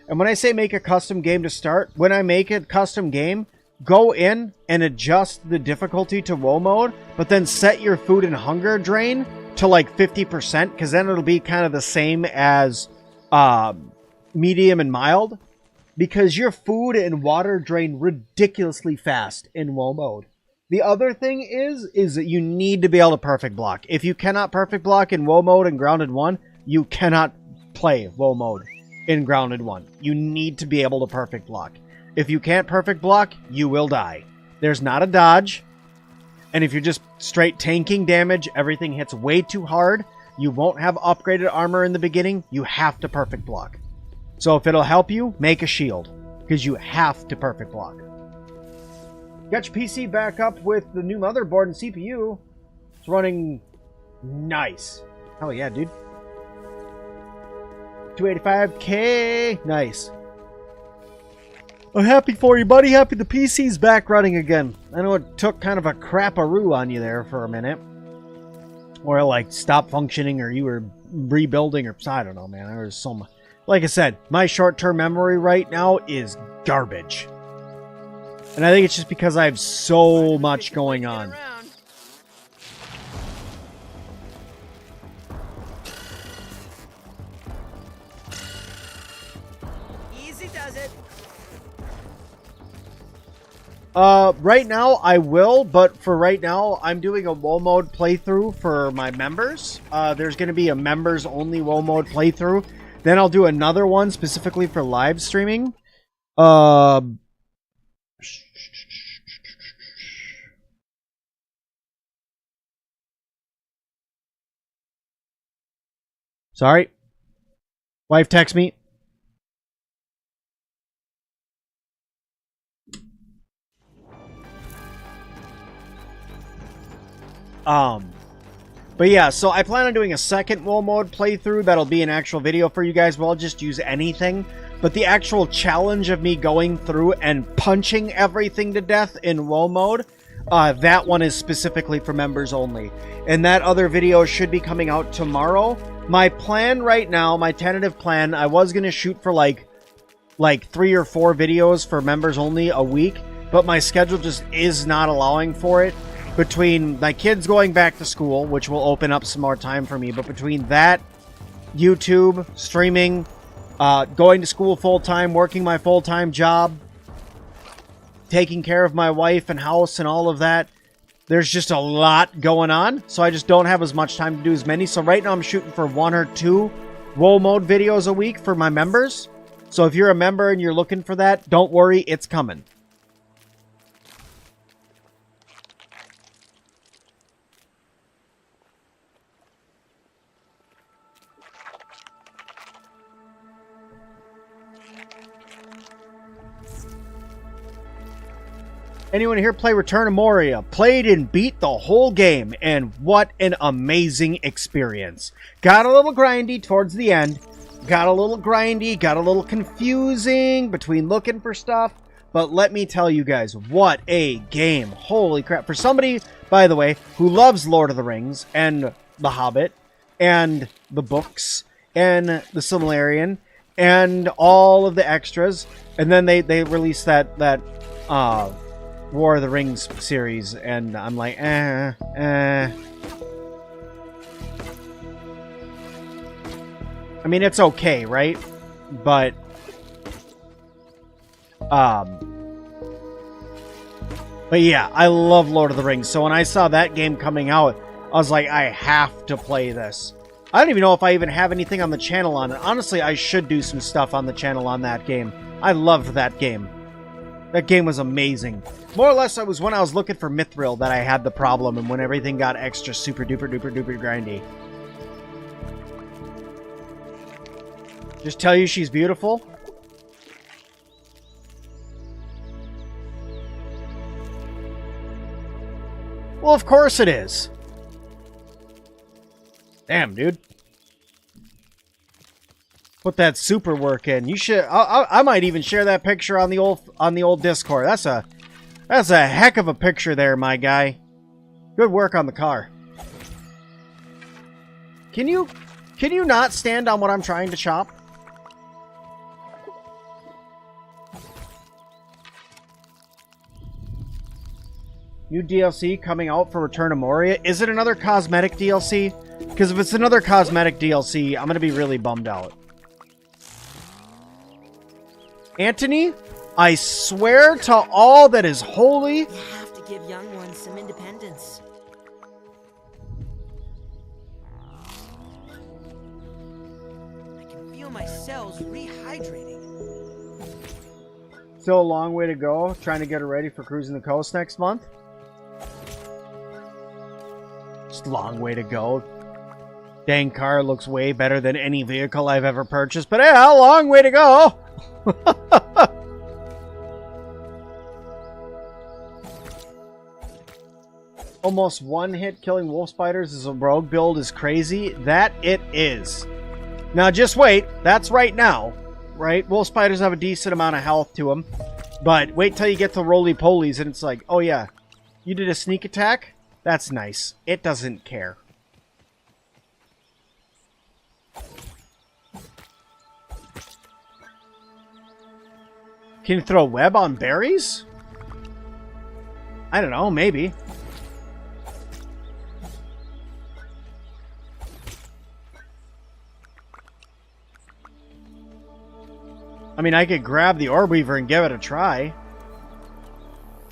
And when I say make a custom game to start, when I make a custom game, go in and adjust the difficulty to Wool Mode, but then set your food and hunger drain to like 50%, because then it'll be kind of the same as medium and mild, because your food and water drain ridiculously fast in Wool Mode. The other thing is that you need to be able to perfect block. If you cannot perfect block in WoW mode and Grounded 1, you cannot play WoW mode in Grounded 1. You need to be able to perfect block. If you can't perfect block, you will die. There's not a dodge. And if you're just straight tanking damage, everything hits way too hard. You won't have upgraded armor in the beginning. You have to perfect block. So if it'll help you, make a shield. Because you have to perfect block. Got your PC back up with the new motherboard and CPU. It's running nice. Hell yeah, dude. 285K. Nice. I'm happy for you, buddy. Happy the PC's back running again. I know it took kind of a crap-a-roo on you there for a minute. Or like stopped functioning or you were rebuilding or I don't know, man. There was so much. Like I said, my short-term memory right now is garbage. And I think it's just because I have so much going on. Easy does it. Right now I will, but for right now I'm doing a WoW mode playthrough for my members. There's going to be a members only WoW mode playthrough. Then I'll do another one specifically for live streaming. Sorry. Wife text me. But yeah, so I plan on doing a second WoW mode playthrough that'll be an actual video for you guys. Well, I'll just use anything. But the actual challenge of me going through and punching everything to death in WoW mode, that one is specifically for members only. And that other video should be coming out tomorrow. My plan right now, my tentative plan, I was going to shoot for like 3 or 4 videos for members only a week. But my schedule just is not allowing for it. Between my kids going back to school, which will open up some more time for me, but between that, YouTube, streaming, going to school full-time, working my full-time job, taking care of my wife and house and all of that, there's just a lot going on, so I just don't have as much time to do as many. So right now I'm shooting for 1 or 2 WoW mode videos a week for my members. So if you're a member and you're looking for that, don't worry, it's coming. Anyone here play Return to Moria? Played and beat the whole game, and what an amazing experience. Got a little grindy towards the end. Got a little grindy, got a little confusing between looking for stuff. But let me tell you guys, what a game. Holy crap. For somebody, by the way, who loves Lord of the Rings, and The Hobbit, and the books, and the Silmarillion, and all of the extras, and then they released that War of the Rings series, and I'm like, I mean, it's okay, right? But, yeah, I love Lord of the Rings. So when I saw that game coming out, I was like, I have to play this. I don't even know if I even have anything on the channel on it. Honestly, I should do some stuff on the channel on that game. I loved that game. That game was amazing. More or less, it was when I was looking for Mithril that I had the problem, and when everything got extra super duper duper duper grindy. Just tell you she's beautiful? Well, of course it is. Damn, dude. Put that super work in. You should. I might even share that picture on the old Discord. That's a heck of a picture there, my guy. Good work on the car. Can you not stand on what I'm trying to chop? New DLC coming out for Return to Moria. Is it another cosmetic DLC? Because if it's another cosmetic DLC, I'm gonna be really bummed out. Anthony, I swear to all that is holy, give young ones some independence. I can feel my cells rehydrating. Still a long way to go, trying to get her ready for cruising the coast next month. Just a long way to go. Dang car looks way better than any vehicle I've ever purchased, but yeah, a long way to go. Almost one hit killing wolf spiders as a rogue build is crazy. That it is. Now just wait, that's right now. Right? Wolf spiders have a decent amount of health to them. But wait till you get to roly-polies and it's like, oh yeah, you did a sneak attack? That's nice. It doesn't care. Can you throw a web on berries? I don't know, maybe. I mean, I could grab the orb weaver and give it a try.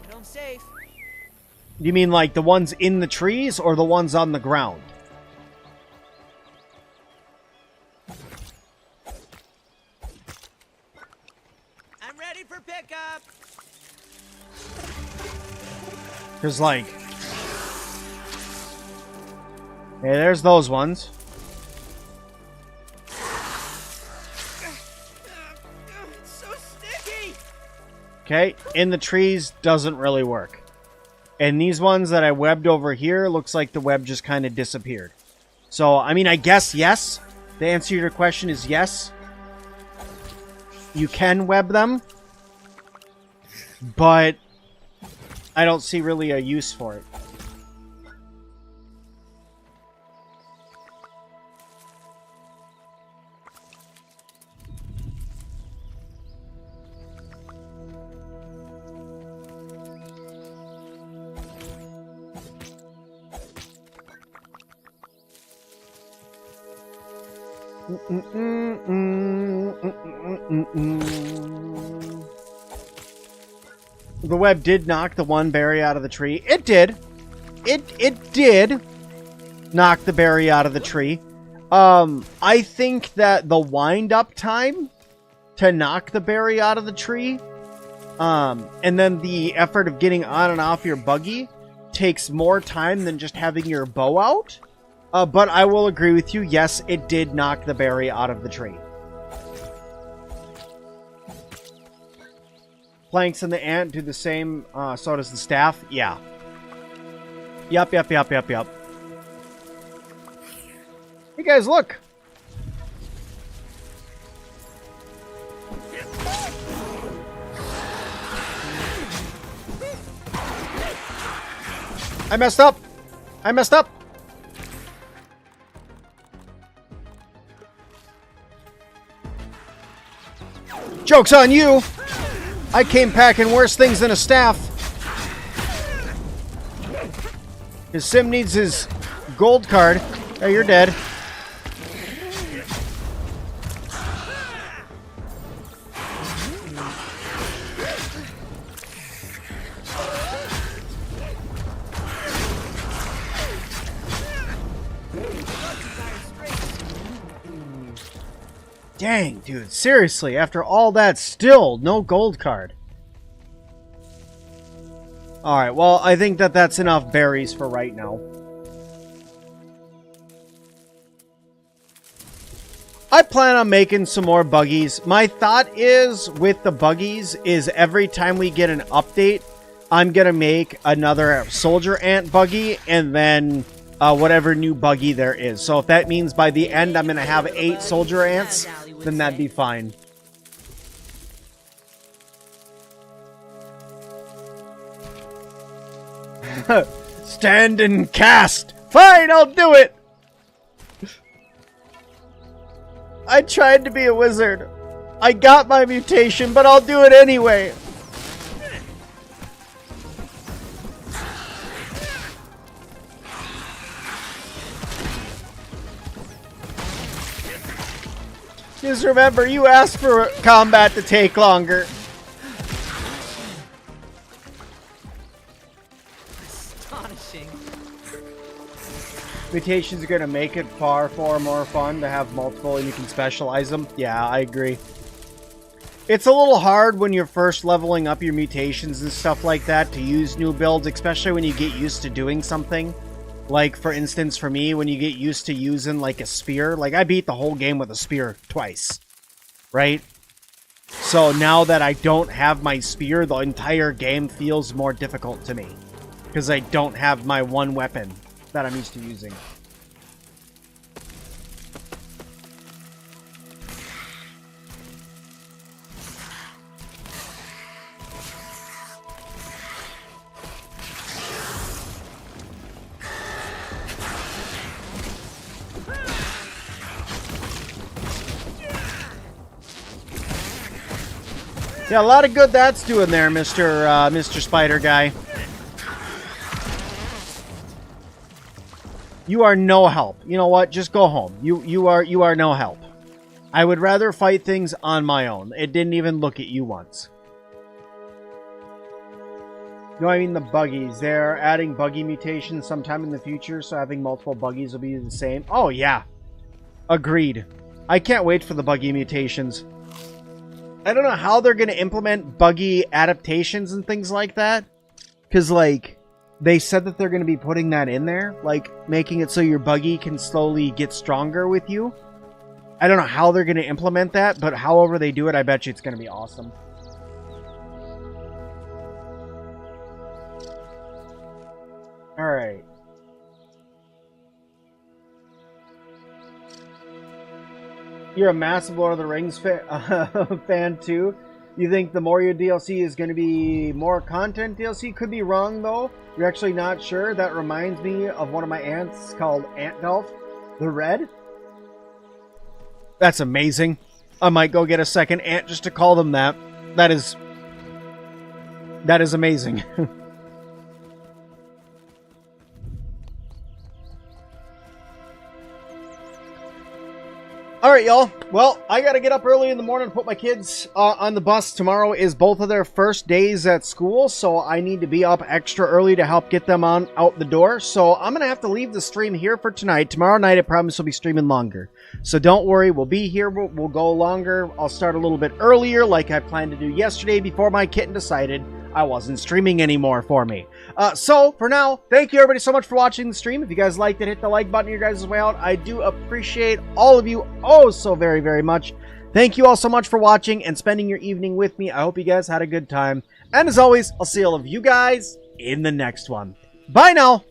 Get home safe. You mean like the ones in the trees or the ones on the ground? I'm ready for pickup. Because like... Hey, there's those ones. Okay, in the trees doesn't really work. And these ones that I webbed over here, looks like the web just kind of disappeared. So, I mean, I guess yes. The answer to your question is yes. You can web them. But I don't see really a use for it. The web did knock the one berry out of the tree. It did. It did knock the berry out of the tree. I think that the wind-up time to knock the berry out of the tree, and then the effort of getting on and off your buggy takes more time than just having your bow out. But I will agree with you. Yes, it did knock the berry out of the tree. Planks and the ant do the same, so does the staff. Yeah. Yup. Hey guys, look! I messed up! Joke's on you! I came packing worse things than a staff. His sim needs his gold card. Oh, you're dead. Dang, dude. Seriously, after all that, still no gold card. Alright, well, I think that that's enough berries for right now. I plan on making some more buggies. My thought is, with the buggies, is every time we get an update, I'm gonna make another soldier ant buggy, and then whatever new buggy there is. So if that means by the end I'm gonna have 8 soldier ants, then that'd be fine. Stand and cast! Fine, I'll do it! I tried to be a wizard. I got my mutation, but I'll do it anyway. Just remember, you asked for combat to take longer. Mutations are going to make it far more fun to have multiple and you can specialize them. Yeah, I agree. It's a little hard when you're first leveling up your mutations and stuff like that to use new builds, especially when you get used to doing something. Like, for instance, for me, when you get used to using, like, a spear. Like, I beat the whole game with a spear twice. Right? So now that I don't have my spear, the entire game feels more difficult to me. Because I don't have my one weapon that I'm used to using. Yeah, a lot of good that's doing there, Mr. Spider Guy. You are no help. You know what? Just go home. You are no help. I would rather fight things on my own. It didn't even look at you once. No, I mean the buggies. They're adding buggy mutations sometime in the future, so having multiple buggies will be the same. Oh, yeah. Agreed. I can't wait for the buggy mutations. I don't know how they're going to implement buggy adaptations and things like that. Because, like, they said that they're going to be putting that in there. Like, making it so your buggy can slowly get stronger with you. I don't know how they're going to implement that, but however they do it, I bet you it's going to be awesome. Alright. You're a massive Lord of the Rings fan too. You think the Moria DLC is going to be more content DLC? Could be wrong though. You're actually not sure. That reminds me of one of my ants called Ant Golf, the Red. That's amazing. I might go get a second ant just to call them that. That is amazing. Alright, y'all. Well, I gotta get up early in the morning to put my kids on the bus. Tomorrow is both of their first days at school, so I need to be up extra early to help get them out the door. So I'm gonna have to leave the stream here for tonight. Tomorrow night, I promise we'll be streaming longer. So don't worry, we'll be here. We'll go longer. I'll start a little bit earlier, like I planned to do yesterday before my kitten decided I wasn't streaming anymore for me. So, for now, thank you everybody so much for watching the stream. If you guys liked it, hit the like button your guys' way out. I do appreciate all of you oh so very, very much. Thank you all so much for watching and spending your evening with me. I hope you guys had a good time. And as always, I'll see all of you guys in the next one. Bye now!